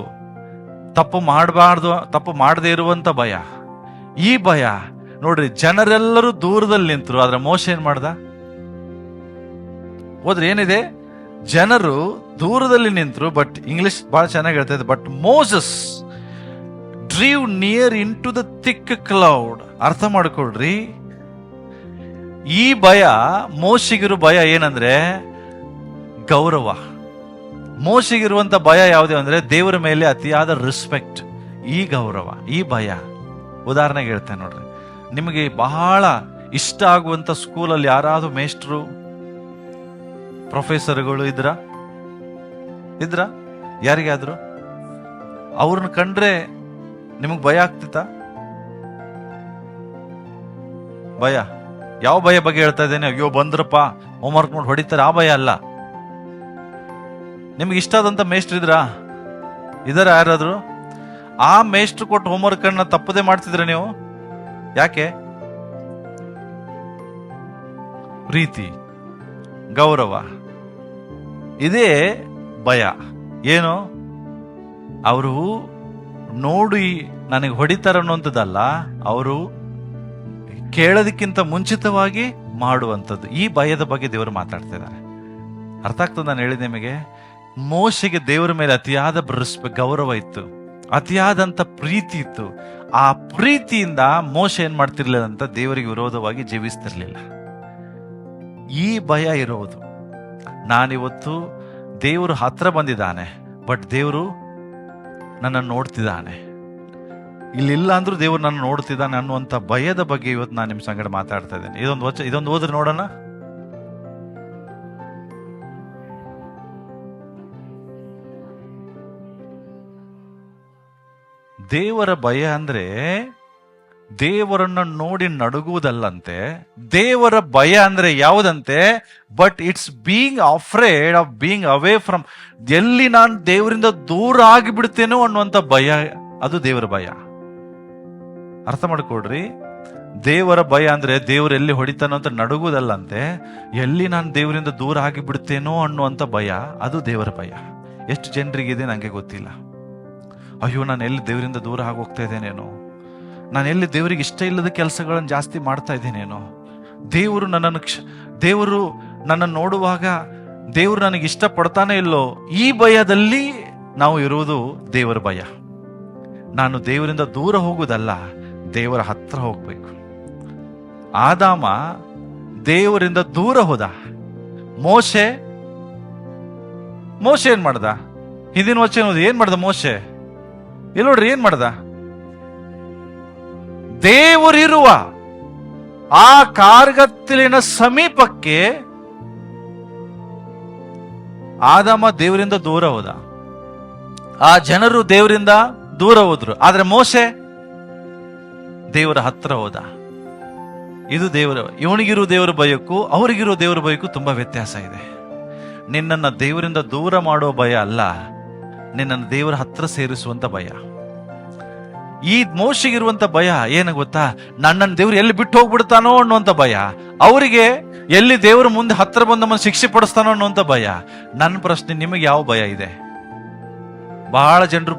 ತಪ್ಪು ಮಾಡದೇ ಇರುವಂತ ಭಯ. ಈ ಭಯ ನೋಡ್ರಿ, ಜನರೆಲ್ಲರೂ ದೂರದಲ್ಲಿ ನಿಂತರು, ಆದ್ರೆ ಮೋಶೆ ಏನ್ ಮಾಡ್ದ? ಹೋದ್ರೆ ಏನಿದೆ? ಜನರು ದೂರದಲ್ಲಿ ನಿಂತರು, ಬಟ್ ಇಂಗ್ಲಿಷ್ ಬಹಳ ಚೆನ್ನಾಗಿ ಹೇಳ್ತಾ ಇದೆ, but Moses drew near into the thick cloud. ಅರ್ಥ ಮಾಡ್ಕೊಳ್ರಿ, ಈ ಭಯ, ಮೋಶೆಗಿರೋ ಭಯ ಏನಂದ್ರೆ ಗೌರವ. ಮೋಶೆಗಿರುವಂತ ಭಯ ಯಾವುದೇ ಅಂದ್ರೆ ದೇವರ ಮೇಲೆ ಅತಿಯಾದ ರೆಸ್ಪೆಕ್ಟ್, ಈ ಗೌರವ, ಈ ಭಯ. ಉದಾಹರಣೆಗೆ ಹೇಳ್ತೇನೆ ನೋಡ್ರಿ, ನಿಮಗೆ ಬಹಳ ಇಷ್ಟ ಆಗುವಂತ ಸ್ಕೂಲಲ್ಲಿ ಯಾರಾದ್ರೂ ಮೇಸ್ಟ್ರು, ಪ್ರೊಫೆಸರ್ಗಳು ಇದ್ರ ಯಾರಿಗಾದ್ರು ಅವ್ರನ್ನ ಕಂಡ್ರೆ ನಿಮಗ್ ಭಯ ಆಗ್ತಿತ್ತ? ಭಯ. ಯಾವ ಭಯ ಬಗ್ಗೆ ಹೇಳ್ತಾ ಇದ್ದೇನೆ? ಅಯ್ಯೋ ಬಂದ್ರಪ್ಪ ಹೋಮ್ವರ್ಕ್ ಮಾಡಿ ಹೊಡಿತಾರೆ, ಆ ಭಯ ಅಲ್ಲ. ನಿಮ್ಗೆ ಇಷ್ಟ ಆದಂತ ಮೇಸ್ಟ್ರ್ ಇದರ ಯಾರಾದ್ರು? ಆ ಮೇಸ್ಟ್ರು ಕೊಟ್ಟು ಹೋಮ್ವರ್ಕ್ ಅನ್ನ ತಪ್ಪದೆ ಮಾಡ್ತಿದ್ರೆ ನೀವು? ಯಾಕೆ? ಪ್ರೀತಿ, ಗೌರವ, ಇದೇ ಭಯ. ಏನು? ಅವರು ನೋಡಿ ನನಗೆ ಹೊಡಿತಾರ ಅನ್ನುವಂಥದ್ದಲ್ಲ, ಅವರು ಕೇಳೋದಕ್ಕಿಂತ ಮುಂಚಿತವಾಗಿ ಮಾಡುವಂಥದ್ದು. ಈ ಭಯದ ಬಗ್ಗೆ ದೇವರು ಮಾತಾಡ್ತಾ ಇದ್ದಾರೆ. ಅರ್ಥ ಆಗ್ತದೆ ನಾನು ಹೇಳಿದ ನಿಮಗೆ? ಮೋಶೆಗೆ ದೇವರ ಮೇಲೆ ಅತಿಯಾದ ಗೌರವ ಇತ್ತು, ಅತಿಯಾದಂತ ಪ್ರೀತಿ ಇತ್ತು. ಆ ಪ್ರೀತಿಯಿಂದ ಮೋಶೆ ಏನ್ ಮಾಡ್ತಿರ್ಲಿಲ್ಲ ಅಂತ, ದೇವರಿಗೆ ವಿರೋಧವಾಗಿ ಜೀವಿಸ್ತಿರ್ಲಿಲ್ಲ. ಈ ಭಯ ಇರೋದು. ನಾನಿವತ್ತು ದೇವರು ಹತ್ರ ಬಂದಿದ್ದಾನೆ, ಬಟ್ ದೇವರು ನನ್ನನ್ನು ನೋಡ್ತಿದ್ದಾನೆ, ಇಲ್ಲಿಲ್ಲ ಅಂದ್ರೂ ದೇವರು ನನ್ನ ನೋಡ್ತಿದ್ದಾನೆ ಅನ್ನುವಂಥ ಭಯದ ಬಗ್ಗೆ ಇವತ್ತು ನಾನು ನಿಮ್ಮ ಸಂಗಡ ಮಾತಾಡ್ತಾ ಇದ್ದೇನೆ. ಇದೊಂದು ಓದ್ರಿ ನೋಡೋಣ. ದೇವರ ಭಯ ಅಂದ್ರೆ ದೇವರನ್ನ ನೋಡಿ ನಡುಗುವುದಲ್ಲಂತೆ. ದೇವರ ಭಯ ಅಂದ್ರೆ ಯಾವುದಂತೆ? But it's being afraid of being away from, ಎಲ್ಲಿ ನಾನು ದೇವರಿಂದ ದೂರ ಆಗಿಬಿಡ್ತೇನೋ ಅನ್ನುವಂಥ ಭಯ, ಅದು ದೇವರ ಭಯ. ಅರ್ಥ ಮಾಡ್ಕೊಡ್ರಿ, ದೇವರ ಭಯ ಅಂದ್ರೆ ದೇವರು ಎಲ್ಲಿ ಹೊಡಿತಾನೋ ಅಂತ ನಡುಗುವುದಲ್ಲಂತೆ, ಎಲ್ಲಿ ನಾನು ದೇವರಿಂದ ದೂರ ಆಗಿಬಿಡ್ತೇನೋ ಅನ್ನುವಂಥ ಭಯ, ಅದು ದೇವರ ಭಯ. ಎಷ್ಟು ಜನರಿಗಿದೆ ನನಗೆ ಗೊತ್ತಿಲ್ಲ. ಅಯ್ಯೋ, ನಾನು ಎಲ್ಲಿ ದೇವರಿಂದ ದೂರ ಆಗೋಗ್ತಾ ಇದ್ದೇನೇನೋ, ನಾನು ಎಲ್ಲಿ ದೇವರಿಗೆ ಇಷ್ಟ ಇಲ್ಲದ ಕೆಲಸಗಳನ್ನು ಜಾಸ್ತಿ ಮಾಡ್ತಾ ಇದ್ದೇನೇನೋ, ದೇವರು ನನ್ನನ್ನು ನೋಡುವಾಗ ದೇವರು ನನಗೆ ಇಷ್ಟ ಪಡ್ತಾನೆ ಇಲ್ಲೋ, ಈ ಭಯದಲ್ಲಿ ನಾವು ಇರುವುದು ದೇವರ ಭಯ. ನಾನು ದೇವರಿಂದ ದೂರ ಹೋಗುವುದಲ್ಲ, ದೇವರ ಹತ್ರ ಹೋಗ್ಬೇಕು. ಆದಾಮ ದೇವರಿಂದ ದೂರ ಹೋದ. ಮೋಶೆ ಏನ್ ಮಾಡ್ದ? ಹಿಂದಿನ ವಚನ ಏನ್ ಮಾಡ್ದ ಮೋಶೆ? ಇಲ್ಲಿ ನೋಡ್ರಿ, ಏನ್ ಮಾಡ್ದ? ದೇವರಿರುವ ಆ ಕಾರ್ಗತ್ತಲಿನ ಸಮೀಪಕ್ಕೆ ಆದಾಮ ದೇವರಿಂದ ದೂರ ಹೋದ, ಆ ಜನರು ದೇವರಿಂದ ದೂರ ಹೋದ್ರು. ಆದ್ರೆ ಮೋಶೆ ದೇವರ ಹತ್ರ ಹೋದ. ಇದು ಇವನಿಗಿರೋ ದೇವರ ಭಯಕ್ಕೂ ಅವರಿಗಿರೋ ದೇವರ ಭಯಕ್ಕೂ ತುಂಬಾ ವ್ಯತ್ಯಾಸ ಇದೆ. ನಿನ್ನನ್ನು ದೇವರಿಂದ ದೂರ ಮಾಡೋ ಭಯ ಅಲ್ಲ, ನಿನ್ನನ್ನು ದೇವರ ಹತ್ರ ಸೇರಿಸುವಂತ ಭಯ. ಈ ಮೋಶೆಗಿರುವಂತ ಭಯ ಏನು ಗೊತ್ತಾ? ನನ್ನನ್ನು ದೇವ್ರು ಎಲ್ಲಿ ಬಿಟ್ಟು ಹೋಗ್ಬಿಡ್ತಾನೋ ಅನ್ನುವಂತ ಭಯ. ಅವರಿಗೆ ಎಲ್ಲಿ ದೇವರ ಮುಂದೆ ಹತ್ರ ಬಂದ ನಮ್ಮನ್ನು ಶಿಕ್ಷೆ ಪಡಿಸ್ತಾನೋ ಅನ್ನುವಂತ ಭಯ. ನನ್ನ ಪ್ರಶ್ನೆ, ನಿಮಗೆ ಯಾವ ಭಯ ಇದೆ? ಬಹಳ ಜನರು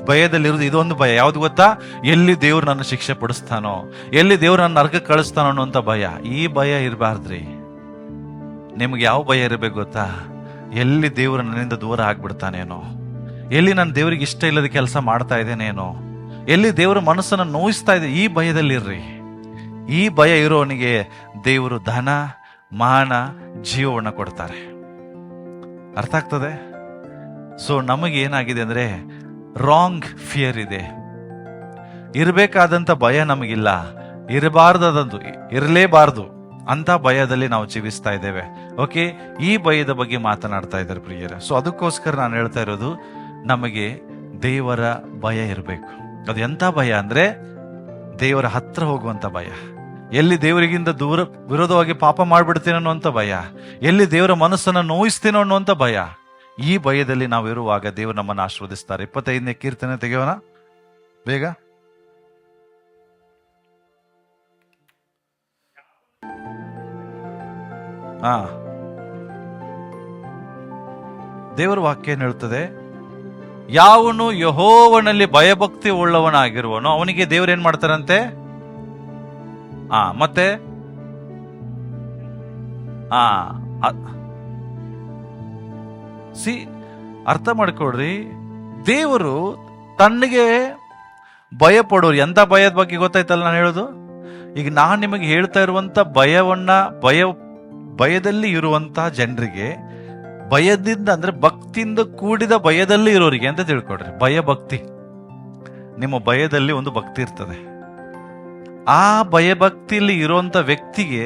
ಭಯದಲ್ಲಿರುವುದು ಇದೊಂದು ಭಯ. ಯಾವ್ದು ಗೊತ್ತಾ? ಎಲ್ಲಿ ದೇವ್ರು ನನ್ನ ಶಿಕ್ಷೆ ಪಡಿಸ್ತಾನೋ, ಎಲ್ಲಿ ದೇವ್ರು ನನ್ನ ನರಕಕ್ಕೆ ಕಳಿಸ್ತಾನೋ ಅನ್ನುವಂತ ಭಯ. ಈ ಭಯ ಇರಬಾರ್ದ್ರಿ. ನಿಮ್ಗೆ ಯಾವ ಭಯ ಇರಬೇಕು ಗೊತ್ತಾ? ಎಲ್ಲಿ ದೇವ್ರು ನನ್ನಿಂದ ದೂರ ಆಗ್ಬಿಡ್ತಾನೇನೋ, ಎಲ್ಲಿ ನಾನು ದೇವ್ರಿಗೆ ಇಷ್ಟ ಇಲ್ಲದ ಕೆಲಸ ಮಾಡ್ತಾ ಇದ್ದೇನೇನೋ, ಎಲ್ಲಿ ದೇವರ ಮನಸ್ಸನ್ನು ನೋಯಿಸ್ತಾ ಇದೆ, ಈ ಭಯದಲ್ಲಿರ್ರಿ. ಈ ಭಯ ಇರೋನಿಗೆ ದೇವರು ಧನ, ಮಾನ, ಜೀವವನ್ನು ಕೊಡ್ತಾರೆ. ಅರ್ಥ ಆಗ್ತದೆ? ಸೊ ನಮಗೆ ಏನಾಗಿದೆ ಅಂದ್ರೆ ರಾಂಗ್ ಫಿಯರ್ ಇದೆ. ಇರಬೇಕಾದಂಥ ಭಯ ನಮಗಿಲ್ಲ, ಇರಬಾರ್ದಂತೂ ಇರಲೇಬಾರ್ದು ಅಂತ ಭಯದಲ್ಲಿ ನಾವು ಜೀವಿಸ್ತಾ ಇದ್ದೇವೆ. ಓಕೆ, ಈ ಭಯದ ಬಗ್ಗೆ ಮಾತನಾಡ್ತಾ ಇದ್ದಾರೆ ಪ್ರಿಯರೇ. ಸೊ ಅದಕ್ಕೋಸ್ಕರ ನಾನು ಹೇಳ್ತಾ ಇರೋದು, ನಮಗೆ ದೇವರ ಭಯ ಇರಬೇಕು. ಅದು ಎಂಥ ಭಯ ಅಂದ್ರೆ ದೇವರ ಹತ್ರ ಹೋಗುವಂತ ಭಯ. ಎಲ್ಲಿ ದೇವರಿಗಿಂತ ದೂರ ವಿರೋಧವಾಗಿ ಪಾಪ ಮಾಡ್ಬಿಡ್ತೀನೋ ಅನ್ನುವಂಥ ಭಯ, ಎಲ್ಲಿ ದೇವರ ಮನಸ್ಸನ್ನು ನೋಯಿಸ್ತೀನೋ ಅನ್ನುವಂಥ ಭಯ. ಈ ಭಯದಲ್ಲಿ ನಾವು ಇರುವಾಗ ದೇವರು ನಮ್ಮನ್ನು ಆಶೀರ್ವದಿಸ್ತಾರೆ. 25ನೇ ಕೀರ್ತನೆ ತೆಗೆಯೋಣ ಬೇಗ. ದೇವರ ವಾಕ್ಯ ಏನ್ ಹೇಳ್ತದೆ? ಯಾವನು ಯೆಹೋವನಲ್ಲಿ ಭಯಭಕ್ತಿ ಉಳ್ಳವನಾಗಿರುವನೋ ಅವನಿಗೆ ದೇವ್ರು ಏನ್ ಮಾಡ್ತಾರಂತೆ? ಮತ್ತೆ ಅರ್ಥ ಮಾಡ್ಕೊಡ್ರಿ, ದೇವರು ತನ್ನಿಗೆ ಭಯ ಪಡೋರು. ಎಂತ ಭಯದ ಬಗ್ಗೆ ಗೊತ್ತಾಯ್ತಲ್ಲ ನಾನು ಹೇಳೋದು? ಈಗ ನಾನು ನಿಮಗೆ ಹೇಳ್ತಾ ಇರುವಂತ ಭಯದಲ್ಲಿ ಇರುವಂತಹ ಜನರಿಗೆ, ಭಯದಿಂದ ಅಂದ್ರೆ ಭಕ್ತಿಯಿಂದ ಕೂಡಿದ ಭಯದಲ್ಲಿ ಇರೋರಿಗೆ ಅಂತ ತಿಳ್ಕೊಡ್ರಿ. ಭಕ್ತಿ, ನಿಮ್ಮ ಭಯದಲ್ಲಿ ಒಂದು ಭಕ್ತಿ ಇರ್ತದೆ. ಆ ಭಯಭಕ್ತಿಯಲ್ಲಿ ಇರುವಂತ ವ್ಯಕ್ತಿಗೆ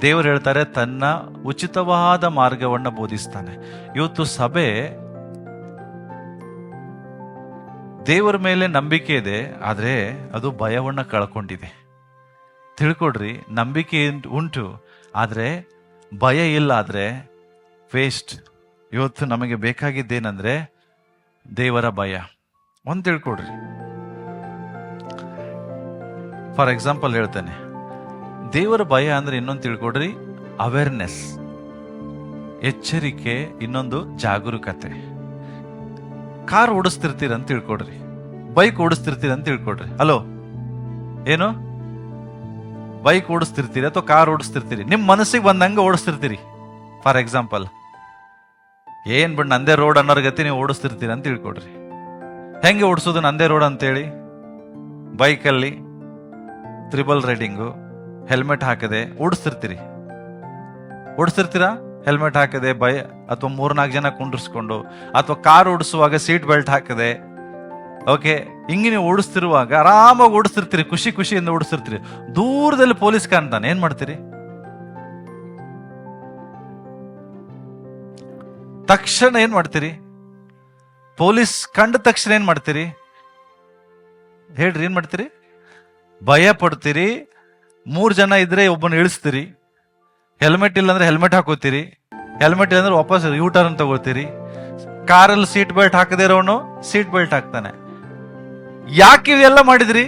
ದೇವರು ಹೇಳ್ತಾರೆ ತನ್ನ ಉಚಿತವಾದ ಮಾರ್ಗವನ್ನ ಬೋಧಿಸ್ತಾನೆ. ಇವತ್ತು ಸಭೆ ದೇವರ ಮೇಲೆ ನಂಬಿಕೆ ಇದೆ, ಆದ್ರೆ ಅದು ಭಯವನ್ನ ಕಳ್ಕೊಂಡಿದೆ. ತಿಳ್ಕೊಡ್ರಿ, ನಂಬಿಕೆ ಉಂಟು ಆದ್ರೆ ಭಯ ಇಲ್ಲ ಆದ್ರೆ ವೇಸ್ಟ್. ಇವತ್ತು ನಮಗೆ ಬೇಕಾಗಿದ್ದೇನೆಂದ್ರೆ ದೇವರ ಭಯ. ಒಂದು ತಿಳ್ಕೊಡ್ರಿ, ಫಾರ್ ಎಕ್ಸಾಂಪಲ್ ಹೇಳ್ತೇನೆ, ದೇವರ ಭಯ ಅಂದ್ರೆ ಇನ್ನೊಂದು ತಿಳ್ಕೊಡ್ರಿ, ಅವೇರ್ನೆಸ್, ಎಚ್ಚರಿಕೆ, ಇನ್ನೊಂದು ಜಾಗರೂಕತೆ. ಕಾರ್ ಓಡಿಸ್ತಿರ್ತೀರ ಅಂತ ತಿಳ್ಕೊಡ್ರಿ, ಬೈಕ್ ಓಡಿಸ್ತಿರ್ತೀರ ಅಂತ ತಿಳ್ಕೊಡ್ರಿ. ಹಲೋ, ಏನು ಬೈಕ್ ಓಡಿಸ್ತಿರ್ತೀರಿ ಅಥವಾ ಕಾರ್ ಓಡಿಸ್ತಿರ್ತೀರಿ, ನಿಮ್ ಮನಸ್ಸಿಗೆ ಬಂದಂಗ ಓಡಿಸ್ತಿರ್ತೀರಿ. ಫಾರ್ ಎಕ್ಸಾಂಪಲ್, ಏನ್ ಬಿಡ್ ನಂದೇ ರೋಡ್ ಅನ್ನೋರ್ ಗತಿ ನೀವು ಓಡಿಸ್ತಿರ್ತೀರಿ ಅಂತ ತಿಳ್ಕೊಡ್ರಿ. ಹೆಂಗೆ ಓಡಿಸೋದು ನಂದೇ ರೋಡ್ ಅಂತೇಳಿ? ಬೈಕಲ್ಲಿ ತ್ರಿಬಲ್ ರೈಡಿಂಗು, ಹೆಲ್ಮೆಟ್ ಹಾಕದೆ ಓಡಿಸ್ತಿರ್ತೀರಾ? ಹೆಲ್ಮೆಟ್ ಹಾಕದೆ ಅಥವಾ 3-4 ಜನ ಕುಂಡ್ರಿಸ್ಕೊಂಡು, ಅಥವಾ ಕಾರ್ ಓಡಿಸುವಾಗ ಸೀಟ್ ಬೆಲ್ಟ್ ಹಾಕದೆ, ಓಕೆ, ಹಿಂಗೆ ನೀವು ಓಡಿಸ್ತಿರುವಾಗ ಆರಾಮಾಗಿ ಓಡಿಸ್ತಿರ್ತೀರಿ, ಖುಷಿಯಿಂದ ಓಡಿಸ್ತಿರ್ತೀರಿ. ದೂರದಲ್ಲಿ ಪೊಲೀಸ್ ಕಾಣ್ತಾನೆ, ಏನ್ ಮಾಡ್ತೀರಿ? ತಕ್ಷಣ ಏನ್ ಮಾಡ್ತೀರಿ? ಪೊಲೀಸ್ ಕಂಡ ತಕ್ಷಣ ಏನ್ ಮಾಡ್ತೀರಿ? ಹೇಳ್ರಿ, ಏನ್ ಮಾಡ್ತೀರಿ? ಭಯ ಪಡ್ತೀರಿ. 3 ಜನ ಇದ್ರೆ ಒಬ್ಬನ ಇಳಿಸ್ತೀರಿ. ಹೆಲ್ಮೆಟ್ ಇಲ್ಲ ಅಂದ್ರೆ ಹೆಲ್ಮೆಟ್ ಹಾಕೋತೀರಿ. ಹೆಲ್ಮೆಟ್ ಇಲ್ಲ ಅಂದ್ರೆ ವಾಪಸ್ ಯೂ ಟರ್ನ್ ತಗೋತೀರಿ. ಕಾರಲ್ಲಿ ಸೀಟ್ ಬೆಲ್ಟ್ ಹಾಕದೇ ಇರೋನು ಸೀಟ್ ಬೆಲ್ಟ್ ಹಾಕ್ತಾನೆ. ಯಾಕೆ ಇವೆಲ್ಲ ಮಾಡಿದ್ರಿ?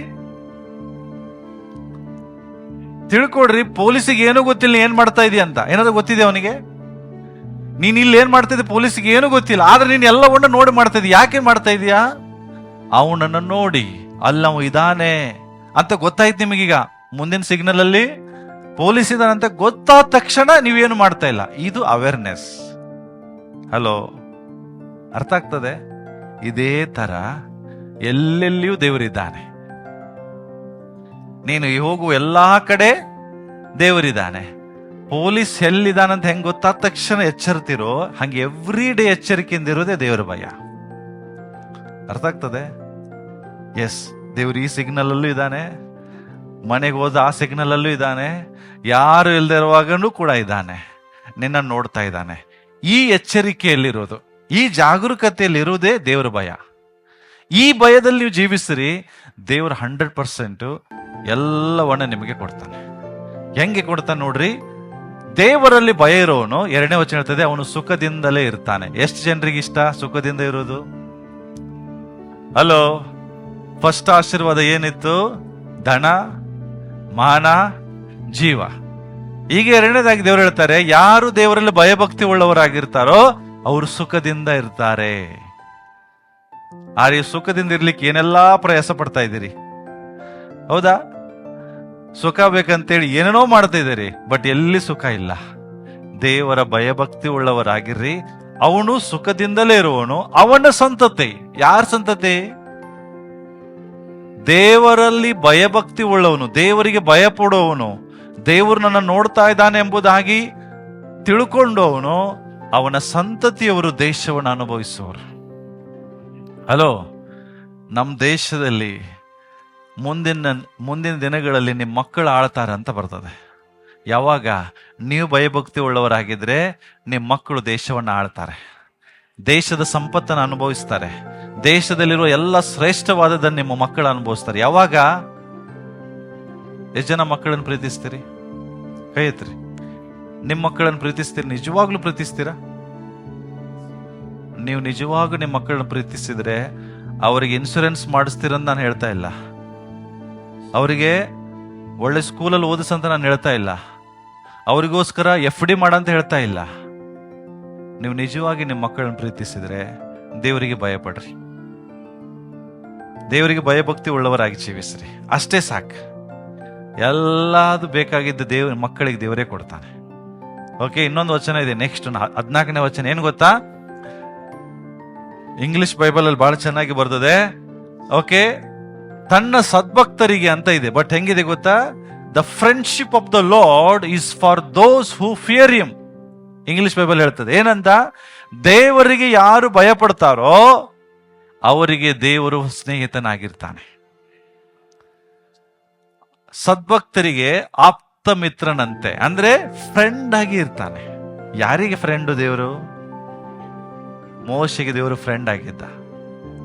ತಿಳ್ಕೊಡ್ರಿ, ಪೊಲೀಸಿಗೆ ಏನೂ ಗೊತ್ತಿಲ್ಲ ಏನ್ ಮಾಡ್ತಾ ಇದೀಯ ಅಂತ. ಏನಾದ್ರು ಗೊತ್ತಿದೆ ಅವನಿಗೆ? ನೀನ್ ಇಲ್ಲಿ ಏನ್ ಮಾಡ್ತಿದ್ದೆ ಪೊಲೀಸಿಗೆ ಏನೂ ಗೊತ್ತಿಲ್ಲ, ಆದ್ರೆ ನೀನ್ ಎಲ್ಲವನ್ನ ನೋಡಿ ಮಾಡ್ತಾ ಇದೀಯ. ಯಾಕೆ ಮಾಡ್ತಾ ಇದೀಯಾ? ಅವನನ್ನ ನೋಡಿ ಅಲ್ಲವ ಇದಾನೆ ಅಂತ ಗೊತ್ತಾಯ್ತು ನಿಮಗೀಗ. ಮುಂದಿನ ಸಿಗ್ನಲ್ ಅಲ್ಲಿ ಪೊಲೀಸ್ ಇದಾನಂತ ಗೊತ್ತಾದ ತಕ್ಷಣ ನೀವೇನು ಮಾಡ್ತಾ ಇಲ್ಲ. ಇದು ಅವೇರ್ನೆಸ್. ಹಲೋ, ಅರ್ಥ ಆಗ್ತದೆ? ಇದೇ ತರ ಎಲ್ಲೆಲ್ಲಿಯೂ ದೇವರಿದ್ದಾನೆ. ನೀನು ಹೋಗುವ ಎಲ್ಲಾ ಕಡೆ ದೇವರಿದ್ದಾನೆ. ಪೊಲೀಸ್ ಎಲ್ಲಿದ್ದಾನಂತ ಹೆಂಗ್ ಗೊತ್ತಾದ ತಕ್ಷಣ ಎಚ್ಚರ್ತಿರೋ ಹಂಗೆ ಎವ್ರಿ ಡೇ ಎಚ್ಚರಿಕೆಯಿಂದ ಇರೋದೇ ದೇವರ ಭಯ. ಅರ್ಥ ಆಗ್ತದೆ? ಎಸ್, ದೇವ್ರು ಈ ಸಿಗ್ನಲ್ ಅಲ್ಲೂ ಇದ್ದಾನೆ, ಮನೆಗೆ ಹೋದ ಆ ಸಿಗ್ನಲ್ ಅಲ್ಲೂ ಇದ್ದಾನೆ, ಯಾರು ಇಲ್ಲದೆ ಇರುವಾಗನೂ ಕೂಡ ಇದ್ದಾನೆ, ನಿನ್ನ ನೋಡ್ತಾ ಇದ್ದಾನೆ. ಈ ಎಚ್ಚರಿಕೆಯಲ್ಲಿರೋದು, ಈ ಜಾಗರೂಕತೆಯಲ್ಲಿರುವುದೇ ದೇವರ ಭಯ. ಈ ಭಯದಲ್ಲಿ ನೀವು ಜೀವಿಸಿರಿ, ದೇವರು 100% ಎಲ್ಲವನ್ನ ನಿಮಗೆ ಕೊಡ್ತಾನೆ. ಹೆಂಗೆ ಕೊಡ್ತಾನೆ ನೋಡ್ರಿ. ದೇವರಲ್ಲಿ ಭಯ ಇರೋನು, 2ನೇ ವಚನ ಹೇಳ್ತದೆ, ಅವನು ಸುಖದಿಂದಲೇ ಇರ್ತಾನೆ. ಎಷ್ಟು ಜನರಿಗೆ ಇಷ್ಟ ಸುಖದಿಂದ ಇರೋದು? ಹಲೋ, ಫಸ್ಟ್ ಆಶೀರ್ವಾದ ಏನಿತ್ತು? ಧನ, ಮಾನ, ಜೀವ. ಈಗ 2ನೇದಾಗಿ ದೇವರು ಹೇಳ್ತಾರೆ, ಯಾರು ದೇವರಲ್ಲಿ ಭಯಭಕ್ತಿ ಉಳ್ಳವರಾಗಿರ್ತಾರೋ ಅವರು ಸುಖದಿಂದ ಇರ್ತಾರೆ. ಆದ್ರೆ ಸುಖದಿಂದ ಇರ್ಲಿಕ್ಕೆ ಏನೆಲ್ಲಾ ಪ್ರಯಾಸ ಪಡ್ತಾ ಇದ್ದೀರಿ, ಹೌದಾ? ಸುಖ ಬೇಕಂತೇಳಿ ಏನೇನೋ ಮಾಡ್ತಾ ಇದ್ದೀರಿ, ಬಟ್ ಎಲ್ಲಿ ಸುಖ ಇಲ್ಲ. ದೇವರ ಭಯಭಕ್ತಿ ಉಳ್ಳವರಾಗಿರ್ರಿ. ಅವನು ಸುಖದಿಂದಲೇ ಇರುವವನು, ಅವನ ಸಂತತಿ. ಯಾರ ಸಂತತಿ? ದೇವರಲ್ಲಿ ಭಯಭಕ್ತಿ ಉಳ್ಳವನು, ದೇವರಿಗೆ ಭಯ ಪಡುವವನು, ದೇವರು ನನ್ನ ನೋಡ್ತಾ ಇದ್ದಾನೆ ಎಂಬುದಾಗಿ ತಿಳ್ಕೊಂಡವನು, ಅವನ ಸಂತತಿಯವರು ದೇಶವನ್ನು ಅನುಭವಿಸುವರು. ಹಲೋ, ನಮ್ಮ ದೇಶದಲ್ಲಿ ಮುಂದಿನ ದಿನಗಳಲ್ಲಿ ನಿಮ್ಮ ಮಕ್ಕಳು ಆಳ್ತಾರೆ ಅಂತ ಬರ್ತದೆ. ಯಾವಾಗ ನೀವು ಭಯಭಕ್ತಿ ಉಳ್ಳವರಾಗಿದ್ರೆ ನಿಮ್ಮ ಮಕ್ಕಳು ದೇಶವನ್ನು ಆಳ್ತಾರೆ, ದೇಶದ ಸಂಪತ್ತನ್ನು ಅನುಭವಿಸ್ತಾರೆ, ದೇಶದಲ್ಲಿರುವ ಎಲ್ಲ ಶ್ರೇಷ್ಠವಾದದನ್ನು ನಿಮ್ಮ ಮಕ್ಕಳು ಅನುಭವಿಸ್ತಾರೆ. ಯಾವಾಗ? ಎಷ್ಟು ಜನ ಮಕ್ಕಳನ್ನು ಪ್ರೀತಿಸ್ತೀರಿ? ಕೈ ಎತ್ರಿ. ನಿಮ್ಮ ಮಕ್ಕಳನ್ನು ಪ್ರೀತಿಸ್ತೀರಿ? ನಿಜವಾಗ್ಲೂ ಪ್ರೀತಿಸ್ತೀರಾ? ನೀವು ನಿಜವಾಗ್ಲೂ ನಿಮ್ಮ ಮಕ್ಕಳನ್ನ ಪ್ರೀತಿಸಿದ್ರೆ ಅವರಿಗೆ ಇನ್ಶೂರೆನ್ಸ್ ಮಾಡಿಸ್ತೀರಂತ ನಾನು ಹೇಳ್ತಾ ಇಲ್ಲ, ಅವರಿಗೆ ಒಳ್ಳೆ ಸ್ಕೂಲಲ್ಲಿ ಓದಿಸಂತ ನಾನು ಹೇಳ್ತಾ ಇಲ್ಲ, ಅವರಿಗೋಸ್ಕರ FD ಮಾಡಂತ ಹೇಳ್ತಾ ಇಲ್ಲ. ನೀವು ನಿಜವಾಗಿ ನಿಮ್ಮ ಮಕ್ಕಳನ್ನ ಪ್ರೀತಿಸಿದ್ರೆ ದೇವರಿಗೆ ಭಯಪಡ್ರಿ, ದೇವರಿಗೆ ಭಯಭಕ್ತಿ ಉಳ್ಳವರಾಗಿ ಜೀವಿಸ್ರಿ. ಅಷ್ಟೇ ಸಾಕು. ಎಲ್ಲದು ಬೇಕಾಗಿದ್ದ ಮಕ್ಕಳಿಗೆ ದೇವರೇ ಕೊಡ್ತಾನೆ. ಓಕೆ, ಇನ್ನೊಂದು ವಚನ ಇದೆ, ನೆಕ್ಸ್ಟ್ 14ನೇ ವಚನ. ಏನು ಗೊತ್ತಾ? ಇಂಗ್ಲಿಷ್ ಬೈಬಲ್ ಅಲ್ಲಿ ಬಹಳ ಚೆನ್ನಾಗಿ ಬರ್ತದೆ. ಓಕೆ, ತನ್ನ ಸದ್ಭಕ್ತರಿಗೆ ಅಂತ ಇದೆ, ಬಟ್ ಹೆಂಗಿದೆ ಗೊತ್ತಾ? The friendship of the lord is for those who fear him. English Bible ಹೇಳ್ತದೆ ಏನಂತ? ದೇವರಿಗೆ ಯಾರು ಭಯ ಪಡ್ತಾರೋ ಅವರಿಗೆ ದೇವರು ಸ್ನೇಹಿತನಾಗಿರ್ತಾನೆ. ಸದ್ಭಕ್ತರಿಗೆ ಆಪ್ತ ಮಿತ್ರನಂತೆ, ಅಂದ್ರೆ ಫ್ರೆಂಡ್ ಆಗಿ ಇರ್ತಾನೆ. ಯಾರಿಗೆ ಫ್ರೆಂಡು ದೇವರು? ಮೋಶೆಗೆ ದೇವರು ಫ್ರೆಂಡ್ ಆಗಿದ್ದ.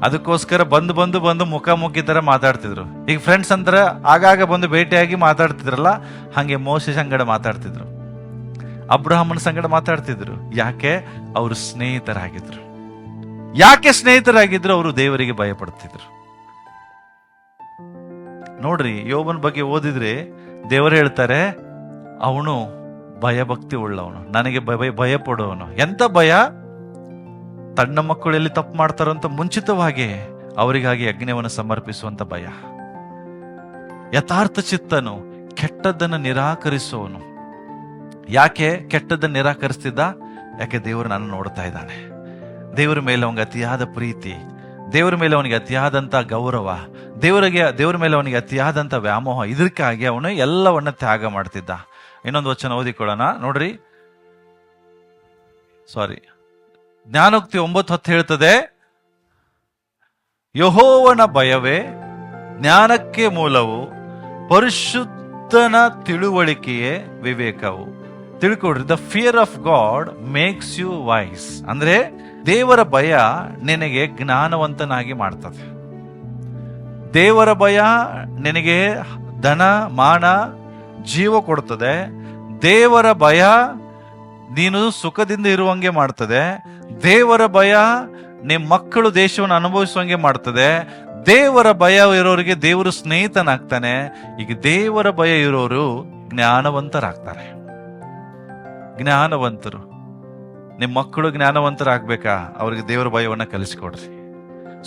ಅದಕ್ಕೋಸ್ಕರ ಬಂದು ಮುಖಾಮುಖಿ ತರ ಮಾತಾಡ್ತಿದ್ರು. ಈಗ ಫ್ರೆಂಡ್ಸ್ ಅಂತಾರೆ ಆಗಾಗ ಬಂದು ಭೇಟಿಯಾಗಿ ಮಾತಾಡ್ತಿದ್ರಲ್ಲ, ಹಾಗೆ ಮೋಶೆ ಸಂಗಡ ಮಾತಾಡ್ತಿದ್ರು, ಅಬ್ರಹಾಮನ ಸಂಗಡ ಮಾತಾಡ್ತಿದ್ರು. ಯಾಕೆ? ಅವರು ಸ್ನೇಹಿತರಾಗಿದ್ರು. ಯಾಕೆ ಸ್ನೇಹಿತರಾಗಿದ್ರು? ಅವರು ದೇವರಿಗೆ ಭಯ ಪಡ್ತಿದ್ರು. ನೋಡ್ರಿ, ಯೋಬನ ಬಗ್ಗೆ ಓದಿದ್ರೆ ದೇವರು ಹೇಳ್ತಾರೆ, ಅವನು ಭಯಭಕ್ತಿ ಉಳ್ಳವನು, ನನಗೆ ಭಯ ಪಡುವವನು. ಎಂತ ಭಯ? ತನ್ನ ಮಕ್ಕಳು ಎಲ್ಲಿ ತಪ್ಪು ಮಾಡ್ತಾರಂತ ಮುಂಚಿತವಾಗಿ ಅವರಿಗಾಗಿ ಯಜ್ಞವನ್ನು ಸಮರ್ಪಿಸುವಂತ ಭಯ. ಯಥಾರ್ಥ ಚಿತ್ತನು, ಕೆಟ್ಟದ್ದನ್ನು ನಿರಾಕರಿಸುವವನು. ಯಾಕೆ ಕೆಟ್ಟದ್ದನ್ನು ನಿರಾಕರಿಸ್ತಿದ್ದ? ಯಾಕೆ ದೇವರು ನಾನು ನೋಡ್ತಾ ಇದ್ದಾನೆ, ದೇವರ ಮೇಲೆ ಅವನಿಗೆ ಅತಿಯಾದ ಪ್ರೀತಿ, ದೇವರ ಮೇಲೆ ಅವನಿಗೆ ಅತಿಯಾದಂಥ ಗೌರವ, ದೇವರ ಮೇಲೆ ಅವನಿಗೆ ಅತಿಯಾದಂಥ ವ್ಯಾಮೋಹ. ಇದಕ್ಕಾಗಿ ಅವನು ಎಲ್ಲವನ್ನ ತ್ಯಾಗ ಮಾಡ್ತಿದ್ದ. ಇನ್ನೊಂದು ವಚನ ಓದಿಕೊಳ್ಳೋಣ ನೋಡ್ರಿ. ಜ್ಞಾನೋಕ್ತಿ 9:10 ಹೇಳ್ತದೆ, ಯೆಹೋವನ ಭಯವೇ ಜ್ಞಾನಕ್ಕೆ ಮೂಲವು, ಪರಿಶುದ್ಧನ ತಿಳುವಳಿಕೆಯೇ ವಿವೇಕವು. ತಿಳ್ಕೊಡ್ರಿ, the fear of God makes you wise. ಅಂದ್ರೆ ದೇವರ ಭಯ ನಿನಗೆ ಜ್ಞಾನವಂತನಾಗಿ ಮಾಡ್ತದೆ. ದೇವರ ಭಯ ನಿನಗೆ ಧನ, ಮಾನ, ಜೀವ ಕೊಡ್ತದೆ. ದೇವರ ಭಯ ನೀನು ಸುಖದಿಂದ ಇರುವಂಗೆ ಮಾಡ್ತದೆ. ದೇವರ ಭಯ ನಿಮ್ಮ ಮಕ್ಕಳು ದೇಶವನ್ನು ಅನುಭವಿಸುವಂಗೆ ಮಾಡ್ತದೆ. ದೇವರ ಭಯ ಇರೋರಿಗೆ ದೇವರು ಸ್ನೇಹಿತನಾಗ್ತಾನೆ. ಈಗ ದೇವರ ಭಯ ಇರೋರು ಜ್ಞಾನವಂತರಾಗ್ತಾರೆ. ಜ್ಞಾನವಂತರು, ನಿಮ್ಮ ಮಕ್ಕಳು ಜ್ಞಾನವಂತರಾಗ್ಬೇಕಾ? ಅವ್ರಿಗೆ ದೇವರ ಭಯವನ್ನ ಕಲಿಸಿಕೊಡ್ರಿ.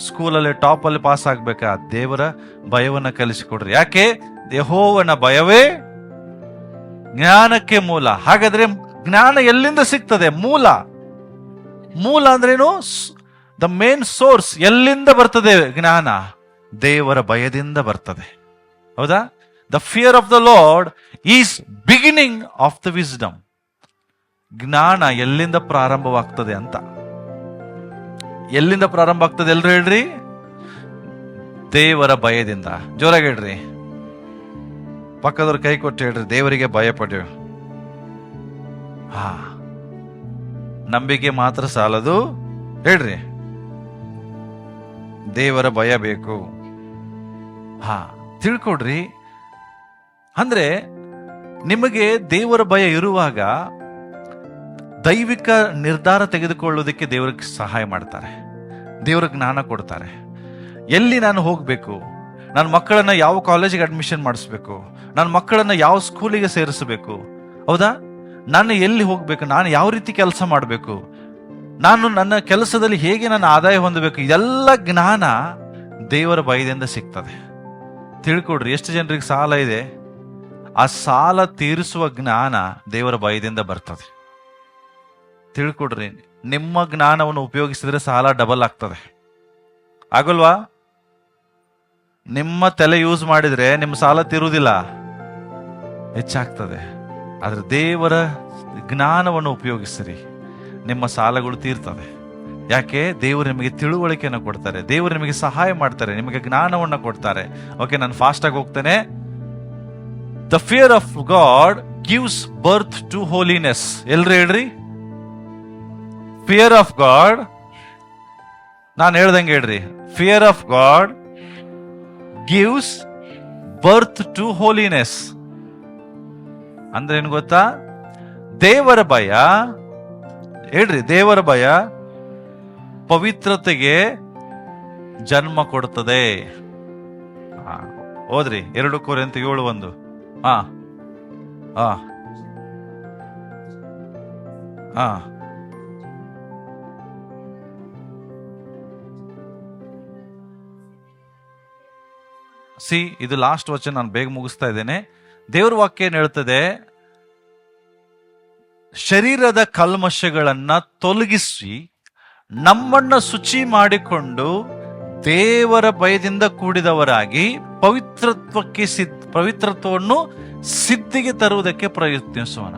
ಸ್ಕೂಲಲ್ಲಿ ಟಾಪಲ್ಲಿ ಪಾಸ್ ಆಗ್ಬೇಕಾ? ದೇವರ ಭಯವನ್ನ ಕಲಿಸಿಕೊಡ್ರಿ. ಯಾಕೆ? ಯೆಹೋವನ ಭಯವೇ ಜ್ಞಾನಕ್ಕೆ ಮೂಲ. ಹಾಗಾದ್ರೆ ಜ್ಞಾನ ಎಲ್ಲಿಂದ ಸಿಗ್ತದೆ? ಮೂಲ ಅಂದ್ರೇನು? The main source. ಎಲ್ಲಿಂದ ಬರ್ತದೆ ಜ್ಞಾನ? ದೇವರ ಭಯದಿಂದ ಬರ್ತದೆ. ಹೌದಾ? The fear of the lord is beginning of the wisdom. ಜ್ಞಾನ ಎಲ್ಲಿಂದ ಪ್ರಾರಂಭವಾಗ್ತದೆ ಅಂತ. ಎಲ್ಲಿಂದ ಪ್ರಾರಂಭ ಆಗ್ತದೆ ಎಲ್ರು ಹೇಳ್ರಿ? ದೇವರ ಭಯದಿಂದ. ಜೋರಾಗಿ ಹೇಳ್ರಿ. ಪಕ್ಕದವ್ರ ಕೈ ಕೊಟ್ಟು ಹೇಳ್ರಿ, ದೇವರಿಗೆ ಭಯ ಪಡೆಯೋ. ಹಾ, ನಂಬಿಕೆ ಮಾತ್ರ ಸಾಲದು, ಹೇಳ್ರಿ, ದೇವರ ಭಯ ಬೇಕು. ಹಾ, ತಿಳ್ಕೊಡ್ರಿ. ಅಂದ್ರೆ ನಿಮಗೆ ದೇವರ ಭಯ ಇರುವಾಗ ದೈವಿಕ ನಿರ್ಧಾರ ತೆಗೆದುಕೊಳ್ಳೋದಕ್ಕೆ ದೇವರಿಗೆ ಸಹಾಯ ಮಾಡ್ತಾರೆ, ದೇವರ ಜ್ಞಾನ ಕೊಡ್ತಾರೆ. ಎಲ್ಲಿ ನಾನು ಹೋಗಬೇಕು, ನನ್ನ ಮಕ್ಕಳನ್ನ ಯಾವ ಕಾಲೇಜಿಗೆ ಅಡ್ಮಿಷನ್ ಮಾಡಿಸ್ಬೇಕು, ನನ್ನ ಮಕ್ಕಳನ್ನ ಯಾವ ಸ್ಕೂಲಿಗೆ ಸೇರಿಸಬೇಕು, ಹೌದಾ, ನಾನು ಎಲ್ಲಿ ಹೋಗ್ಬೇಕು, ನಾನು ಯಾವ ರೀತಿ ಕೆಲಸ ಮಾಡಬೇಕು, ನಾನು ನನ್ನ ಕೆಲಸದಲ್ಲಿ ಹೇಗೆ ನನ್ನ ಆದಾಯ ಹೊಂದಬೇಕು, ಇದೆಲ್ಲ ಜ್ಞಾನ ದೇವರ ಭಯದಿಂದ ಸಿಗ್ತದೆ. ತಿಳ್ಕೊಡ್ರಿ, ಎಷ್ಟು ಜನರಿಗೆ ಸಾಲ ಇದೆ, ಆ ಸಾಲ ತೀರಿಸುವ ಜ್ಞಾನ ದೇವರ ಭಯದಿಂದ ಬರ್ತದೆ. ತಿಳ್ಕೊಡ್ರಿ, ನಿಮ್ಮ ಜ್ಞಾನವನ್ನು ಉಪಯೋಗಿಸಿದ್ರೆ ಸಾಲ ಡಬಲ್ ಆಗ್ತದೆ, ಆಗಲ್ವಾ? ನಿಮ್ಮ ತಲೆ ಯೂಸ್ ಮಾಡಿದ್ರೆ ನಿಮ್ಮ ಸಾಲ ತೀರುವುದಿಲ್ಲ, ಹೆಚ್ಚಾಗ್ತದೆ. ಆದ್ರೆ ದೇವರ ಜ್ಞಾನವನ್ನು ಉಪಯೋಗಿಸಿರಿ, ನಿಮ್ಮ ಸಾಲಗಳು ತೀರ್ತದೆ. ಯಾಕೆ? ದೇವರು ನಿಮಗೆ ತಿಳುವಳಿಕೆಯನ್ನು ಕೊಡ್ತಾರೆ, ದೇವರು ನಿಮಗೆ ಸಹಾಯ ಮಾಡ್ತಾರೆ, ನಿಮಗೆ ಜ್ಞಾನವನ್ನು ಕೊಡ್ತಾರೆ. ಓಕೆ, ನಾನು ಫಾಸ್ಟ್ ಆಗಿ ಹೋಗ್ತೇನೆ. The fear of God gives birth to holiness. ಎಲ್ರಿ ಹೇಳ್ರಿ, ಫಿಯರ್ ಆಫ್ ಗಾಡ್, ನಾನು ಹೇಳ್ದಂಗೆ ಹೇಳ್ರಿ, fear of God gives birth to holiness. ಅಂದ್ರೆ ಏನು ಗೊತ್ತಾ? ದೇವರ ಭಯ, ಹೇಳ್ರಿ, ದೇವರ ಭಯ ಪವಿತ್ರತೆಗೆ ಜನ್ಮ ಕೊಡುತ್ತದೆ. ಹೋದ್ರಿ 2 ಕೊರಿಂಥ 7:1. ಹಾ ಹಾ ಹಾ ಇದು ಲಾಸ್ಟ್ ವಚನ, ನಾನು ಬೇಗ ಮುಗಿಸ್ತಾ ಇದ್ದೇನೆ. ದೇವ್ರ ವಾಕ್ಯ ಏನ್ ಹೇಳ್ತದೆ? ಶರೀರದ ಕಲ್ಮಶಗಳನ್ನ ತೊಲಗಿಸಿ ನಮ್ಮನ್ನ ಶುಚಿ ಮಾಡಿಕೊಂಡು ದೇವರ ಭಯದಿಂದ ಕೂಡಿದವರಾಗಿ ಪವಿತ್ರತ್ವವನ್ನು ಸಿದ್ಧಿಗೆ ತರುವುದಕ್ಕೆ ಪ್ರಯತ್ನಿಸೋಣ.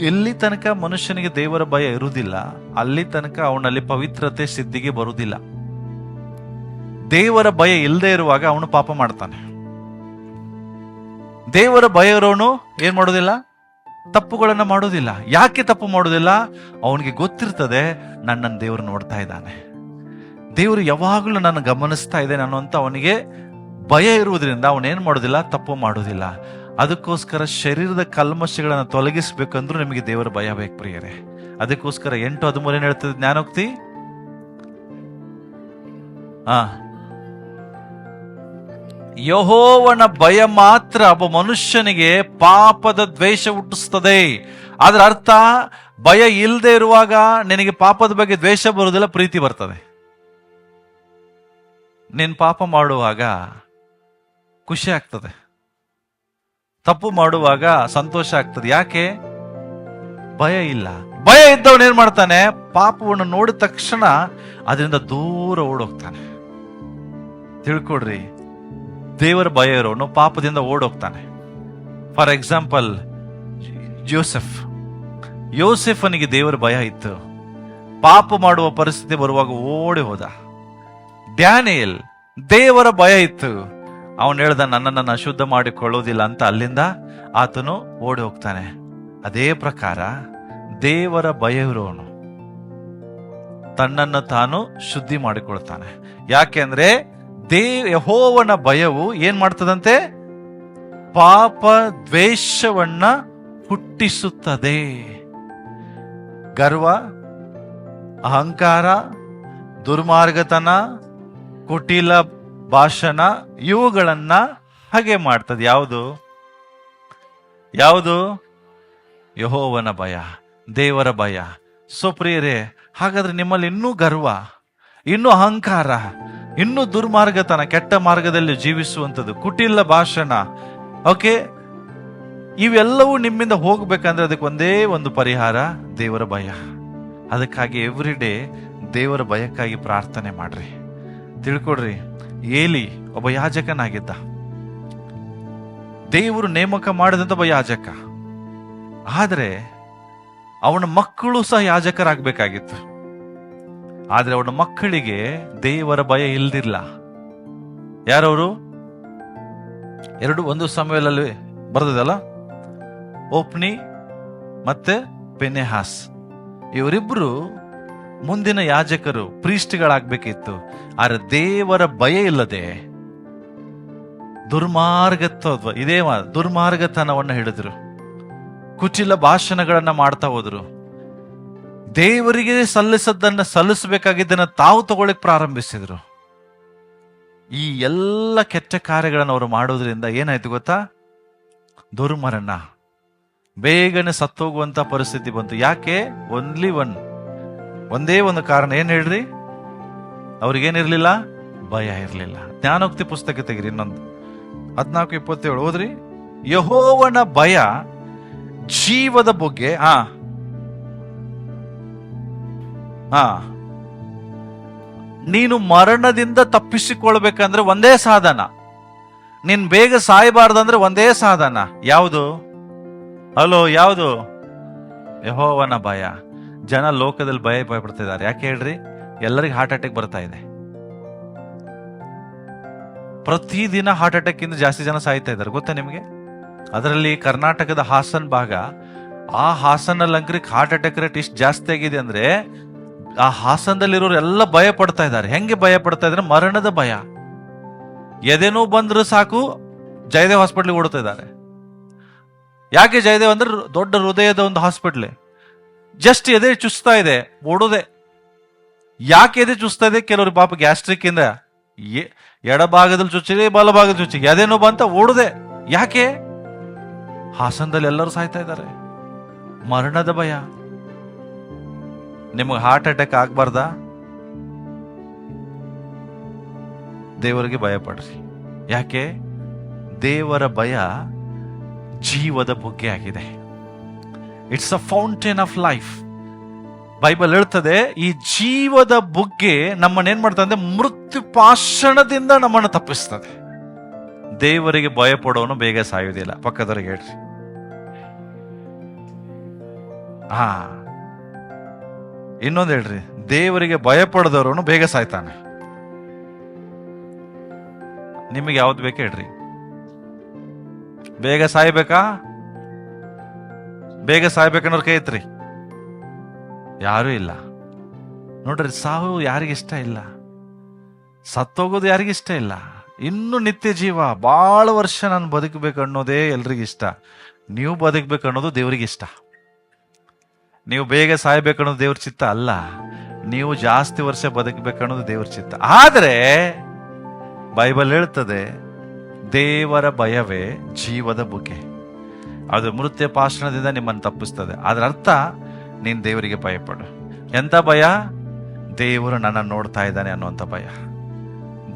ಎಲ್ಲಿ ತನಕ ಮನುಷ್ಯನಿಗೆ ದೇವರ ಭಯ ಇರುವುದಿಲ್ಲ, ಅಲ್ಲಿ ತನಕ ಅವನಲ್ಲಿ ಪವಿತ್ರತೆ ಸಿದ್ಧಿಗೆ ಬರುವುದಿಲ್ಲ. ದೇವರ ಭಯ ಇಲ್ಲದೆ ಇರುವಾಗ ಅವನು ಪಾಪ ಮಾಡ್ತಾನೆ. ದೇವರ ಭಯ ಇರೋನು ಏನ್ ಮಾಡೋದಿಲ್ಲ? ತಪ್ಪುಗಳನ್ನ ಮಾಡೋದಿಲ್ಲ. ಯಾಕೆ ತಪ್ಪು ಮಾಡೋದಿಲ್ಲ? ಅವನಿಗೆ ಗೊತ್ತಿರ್ತದೆ, ನನ್ನನ್ನು ದೇವರು ನೋಡ್ತಾ ಇದ್ದಾನೆ, ದೇವರು ಯಾವಾಗಲೂ ನನ್ನ ಗಮನಿಸ್ತಾ ಇದ್ದೇನೆ ಅನ್ನುವಂತ ಅವನಿಗೆ ಭಯ ಇರುವುದರಿಂದ ಅವನೇನ್ ಮಾಡೋದಿಲ್ಲ, ತಪ್ಪು ಮಾಡೋದಿಲ್ಲ. ಅದಕ್ಕೋಸ್ಕರ ಶರೀರದ ಕಲ್ಮಶಗಳನ್ನು ತೊಲಗಿಸ್ಬೇಕಂದ್ರೂ ನಿಮಗೆ ದೇವರ ಭಯ ಬೇಕು ಪ್ರಿಯರೇ. ಅದಕ್ಕೋಸ್ಕರ 8:13 ಏನ್ ಹೇಳ್ತದೆ ಜ್ಞಾನೋಕ್ತಿ? ಯೆಹೋವನ ಭಯ ಮಾತ್ರ ಒಬ್ಬ ಮನುಷ್ಯನಿಗೆ ಪಾಪದ ದ್ವೇಷ ಹುಟ್ಟಿಸ್ತದೆ. ಅದರ ಅರ್ಥ, ಭಯ ಇಲ್ಲದೆ ಇರುವಾಗ ನಿನಗೆ ಪಾಪದ ಬಗ್ಗೆ ದ್ವೇಷ ಬರುವುದಿಲ್ಲ, ಪ್ರೀತಿ ಬರ್ತದೆ. ನೀನ್ ಪಾಪ ಮಾಡುವಾಗ ಖುಷಿ ಆಗ್ತದೆ, ತಪ್ಪು ಮಾಡುವಾಗ ಸಂತೋಷ ಆಗ್ತದೆ. ಯಾಕೆ? ಭಯ ಇಲ್ಲ. ಭಯ ಇದ್ದವನು ಏನ್ ಮಾಡ್ತಾನೆ? ಪಾಪವನ್ನು ನೋಡಿದ ತಕ್ಷಣ ಅದರಿಂದ ದೂರ ಓಡೋಗ್ತಾನೆ. ತಿಳ್ಕೊಡ್ರಿ, ದೇವರ ಭಯ ಇರೋನು ಪಾಪದಿಂದ ಓಡೋಗ್ತಾನೆ. ಫಾರ್ ಎಕ್ಸಾಂಪಲ್, ಯೋಸೆಫನಿಗೆ ದೇವರ ಭಯ ಇತ್ತು, ಪಾಪ ಮಾಡುವ ಪರಿಸ್ಥಿತಿ ಬರುವಾಗ ಓಡಿ ಹೋದ. ಡ್ಯಾನಿಯಲ್, ದೇವರ ಭಯ ಇತ್ತು, ಅವನು ಹೇಳ್ದ ನನ್ನನ್ನು ಅಶುದ್ಧ ಮಾಡಿಕೊಳ್ಳೋದಿಲ್ಲ ಅಂತ, ಅಲ್ಲಿಂದ ಆತನು ಓಡಿ ಹೋಗ್ತಾನೆ. ಅದೇ ಪ್ರಕಾರ ದೇವರ ಭಯ ಇರೋನು ತನ್ನನ್ನು ತಾನು ಶುದ್ಧಿ ಮಾಡಿಕೊಳ್ತಾನೆ. ಯಾಕೆಂದ್ರೆ ಯೆಹೋವನ ಭಯವು ಏನ್ ಮಾಡ್ತದಂತೆ? ಪಾಪ ದ್ವೇಷವನ್ನ ಹುಟ್ಟಿಸುತ್ತದೆ. ಗರ್ವ, ಅಹಂಕಾರ, ದುರ್ಮಾರ್ಗತನ, ಕುಟಿಲ ಭಾಷಣ, ಇವುಗಳನ್ನ ಹಾಗೆ ಮಾಡ್ತದೆ. ಯಾವುದು? ಯೆಹೋವನ ಭಯ, ದೇವರ ಭಯ. ಪ್ರಿಯರೇ, ಹಾಗಾದ್ರೆ ನಿಮ್ಮಲ್ಲಿ ಇನ್ನೂ ಗರ್ವ, ಇನ್ನೂ ಅಹಂಕಾರ, ಇನ್ನೂ ದುರ್ಮಾರ್ಗತನ, ಕೆಟ್ಟ ಮಾರ್ಗದಲ್ಲಿ ಜೀವಿಸುವಂಥದ್ದು, ಕುಟಿಲ ಭಾಷಣ, ಓಕೆ, ಇವೆಲ್ಲವೂ ನಿಮ್ಮಿಂದ ಹೋಗ್ಬೇಕಂದ್ರೆ ಅದಕ್ಕೆ ಒಂದೇ ಒಂದು ಪರಿಹಾರ, ದೇವರ ಭಯ. ಅದಕ್ಕಾಗಿ ಎವ್ರಿ ಡೇ ದೇವರ ಭಯಕ್ಕಾಗಿ ಪ್ರಾರ್ಥನೆ ಮಾಡ್ರಿ. ತಿಳ್ಕೊಡ್ರಿ, ಏಲಿ ಒಬ್ಬ ಯಾಜಕನಾಗಿದ್ದ, ದೇವರು ನೇಮಕ ಮಾಡಿದಂತ ಒಬ್ಬ ಯಾಜಕ. ಆದ್ರೆ ಅವನ ಮಕ್ಕಳು ಸಹ ಯಾಜಕರಾಗಬೇಕಾಗಿತ್ತು. ಆದ್ರೆ ಅವನ ಮಕ್ಕಳಿಗೆ ದೇವರ ಭಯ ಇಲ್ದಿಲ್ಲ. ಯಾರವರು? ಒಂದು ಸಮಯದಲ್ಲಿ ಬರೆದಲ್ಲ, ಓಪ್ನಿ ಮತ್ತೆ ಪೆನೆಹಾಸ್ ಇವರಿಬ್ರು ಮುಂದಿನ ಯಾಜಕರು, ಪ್ರೀಸ್ಟ್ಗಳಾಗಬೇಕಿತ್ತು. ಆದ್ರೆ ದೇವರ ಭಯ ಇಲ್ಲದೆ ದುರ್ಮಾರ್ಗತನವನ್ನು ಹಿಡಿದ್ರು, ಕುಚಿಲ ಭಾಷಣಗಳನ್ನ ಮಾಡ್ತಾ ಹೋದ್ರು. ದೇವರಿಗೆ ಸಲ್ಲಿಸಬೇಕಾಗಿದ್ದನ್ನ ತಾವು ತಗೊಳ್ಳಿಕ್ ಪ್ರಾರಂಭಿಸಿದ್ರು. ಈ ಎಲ್ಲ ಕೆಟ್ಟ ಕಾರ್ಯಗಳನ್ನು ಅವರು ಮಾಡೋದ್ರಿಂದ ಏನಾಯ್ತು ಗೊತ್ತಾ? ದುರ್ಮರಣ, ಬೇಗನೆ ಸತ್ತೋಗುವಂತ ಪರಿಸ್ಥಿತಿ ಬಂತು. ಯಾಕೆ? ಒಂದೇ ಒಂದು ಕಾರಣ. ಏನ್ ಹೇಳ್ರಿ? ಅವ್ರಿಗೇನಿರ್ಲಿಲ್ಲ? ಭಯ ಇರ್ಲಿಲ್ಲ. ಜ್ಞಾನೋಕ್ತಿ ಪುಸ್ತಕ ತೆಗಿರಿ, ಇನ್ನೊಂದು 14:27 ಓದ್ರಿ. ಯೆಹೋವನ ಭಯ ಜೀವದ ಬಗ್ಗೆ ನೀನು ಮರಣದಿಂದ ತಪ್ಪಿಸಿಕೊಳ್ಬೇಕಂದ್ರೆ ಒಂದೇ ಸಾಧನ. ನೀನ್ ಬೇಗ ಸಾಯಬಾರ್ದಂದ್ರೆ ಒಂದೇ ಸಾಧನ. ಯಾವುದು? ಯಾವುದು? ಯೆಹೋವನ ಭಯ. ಜನ ಲೋಕದಲ್ಲಿ ಭಯಪಡ್ತಿದ್ದಾರೆ. ಯಾಕೆ ಹೇಳ್ರಿ? ಎಲ್ಲರಿಗೂ ಹಾರ್ಟ್ ಅಟ್ಯಾಕ್ ಬರ್ತಾ ಇದೆ. ಪ್ರತಿದಿನ ಹಾರ್ಟ್ ಅಟ್ಯಾಕ್ ಇಂದ ಜಾಸ್ತಿ ಜನ ಸಾಯ್ತಾ ಇದ್ದಾರೆ, ಗೊತ್ತಾ ನಿಮಗೆ? ಅದರಲ್ಲಿ ಕರ್ನಾಟಕದ ಹಾಸನ್ ಭಾಗ, ಆ ಹಾಸನಲ್ಲಿ ಅಂಕ್ರಿಗೆ ಹಾರ್ಟ್ ಅಟ್ಯಾಕ್ ರೇಟ್ ಇಷ್ಟು ಜಾಸ್ತಿ ಆಗಿದೆ ಅಂದ್ರೆ ಆ ಹಾಸನದಲ್ಲಿರೋರು ಎಲ್ಲ ಭಯ ಪಡ್ತಾ ಇದ್ದಾರೆ. ಹೆಂಗೆ ಭಯ ಪಡ್ತಾ ಇದ್ದಾರೆ? ಮರಣದ ಭಯ. ಎದೆನೋ ಬಂದ್ರೆ ಸಾಕು ಜಯದೇವ್ ಹಾಸ್ಪಿಟ್ಲಿಗೆ ಓಡ್ತಾ ಇದ್ದಾರೆ. ಯಾಕೆ ಜಯದೇವ್ ಅಂದ್ರೆ ದೊಡ್ಡ ಹೃದಯದ ಒಂದು ಹಾಸ್ಪಿಟ್ಲ್. ಜಸ್ಟ್ ಎದೆ ಚುಸ್ತಾ ಇದೆ, ಓಡೋದೆ. ಯಾಕೆ ಎದೆ ಚುಸ್ತಾ ಇದೆ? ಕೆಲವರು ಪಾಪ ಗ್ಯಾಸ್ಟ್ರಿಕ್ ಇಂದ ಎಡಭಾಗದಲ್ಲಿ ಚುಚ್ಚಿದೆ, ಬಲಭಾಗದಲ್ಲಿ ಚುಚ್ಚಿಗೆ, ಅದೇನೋ ಬಂತ ಓಡದೆ. ಯಾಕೆ? ಹಾಸನದಲ್ಲಿ ಎಲ್ಲರೂ ಸಾಯ್ತಾ ಇದ್ದಾರೆ. ಮರಣದ ಭಯ. ನಿಮಗೆ ಹಾರ್ಟ್ ಅಟ್ಯಾಕ್ ಆಗ್ಬಾರ್ದ? ದೇವರಿಗೆ ಭಯ ಪಡ್ರಿ. ಯಾಕೆ? ದೇವರ ಭಯ ಜೀವದ ಬುಗ್ಗೆ ಆಗಿದೆ. It's a fountain of life. Bible ಹೇಳ್ತದೆ, ಈ ಜೀವದ ಬುಗ್ಗೆ ನಮ್ಮನ್ನೇನ್ ಮಾಡ್ತದೆ? ಮೃತ್ಯು ಪಾಷಣದಿಂದ ನಮ್ಮನ್ನು ತಪ್ಪಿಸ್ತದೆ. ದೇವರಿಗೆ ಭಯ ಪಡೋನು ಬೇಗ ಸಾಯುವುದಿಲ್ಲ. ಪಕ್ಕದವರಿಗೆ ಹೇಳ್ರಿ. ಇನ್ನೊಂದು ಹೇಳ್ರಿ, ದೇವರಿಗೆ ಭಯ ಪಡೆದವನು ಬೇಗ ಸಾಯ್ತಾನೆ. ನಿಮಗೆ ಯಾವ್ದು ಬೇಕು ಹೇಳ್ರಿ? ಬೇಗ ಸಾಯ್ಬೇಕಾ? ಬೇಗ ಸಾಯ್ಬೇಕನ್ನೋರ್ ಕೈ ಐತ್ರಿ? ಯಾರೂ ಇಲ್ಲ ನೋಡ್ರಿ. ಸಾವು ಯಾರಿಗಿಷ್ಟ ಇಲ್ಲ, ಸತ್ತೋಗೋದು ಯಾರಿಗಿಷ್ಟ ಇಲ್ಲ. ಇನ್ನು ನಿತ್ಯ ಜೀವ, ಬಹಳ ವರ್ಷ ನಾನು ಬದುಕಬೇಕು ಅನ್ನೋದೇ ಎಲ್ರಿಗಿಷ್ಟ. ನೀವು ಬದುಕಬೇಕು ಅನ್ನೋದು ದೇವ್ರಿಗಿಷ್ಟ. ನೀವು ಬೇಗ ಸಾಯ್ಬೇಕು ಅನ್ನೋದು ದೇವ್ರ ಚಿತ್ತ ಅಲ್ಲ. ನೀವು ಜಾಸ್ತಿ ವರ್ಷ ಬದುಕಬೇಕು ಅನ್ನೋದು ದೇವ್ರ ಚಿತ್ತ. ಆದ್ರೆ ಬೈಬಲ್ ಹೇಳ್ತದೆ, ದೇವರ ಭಯವೇ ಜೀವದ ಬುಗ್ಗೆ. ಅದು ಮೃತ್ಯು ಪಾಷಣದಿಂದ ನಿಮ್ಮನ್ನು ತಪ್ಪಿಸ್ತದೆ. ಅದರ ಅರ್ಥ, ನೀನ್ ದೇವರಿಗೆ ಭಯಪಡು. ಎಂತ ಭಯ? ದೇವರು ನನ್ನ ನೋಡ್ತಾ ಇದ್ದಾನೆ ಅನ್ನುವಂಥ ಭಯ,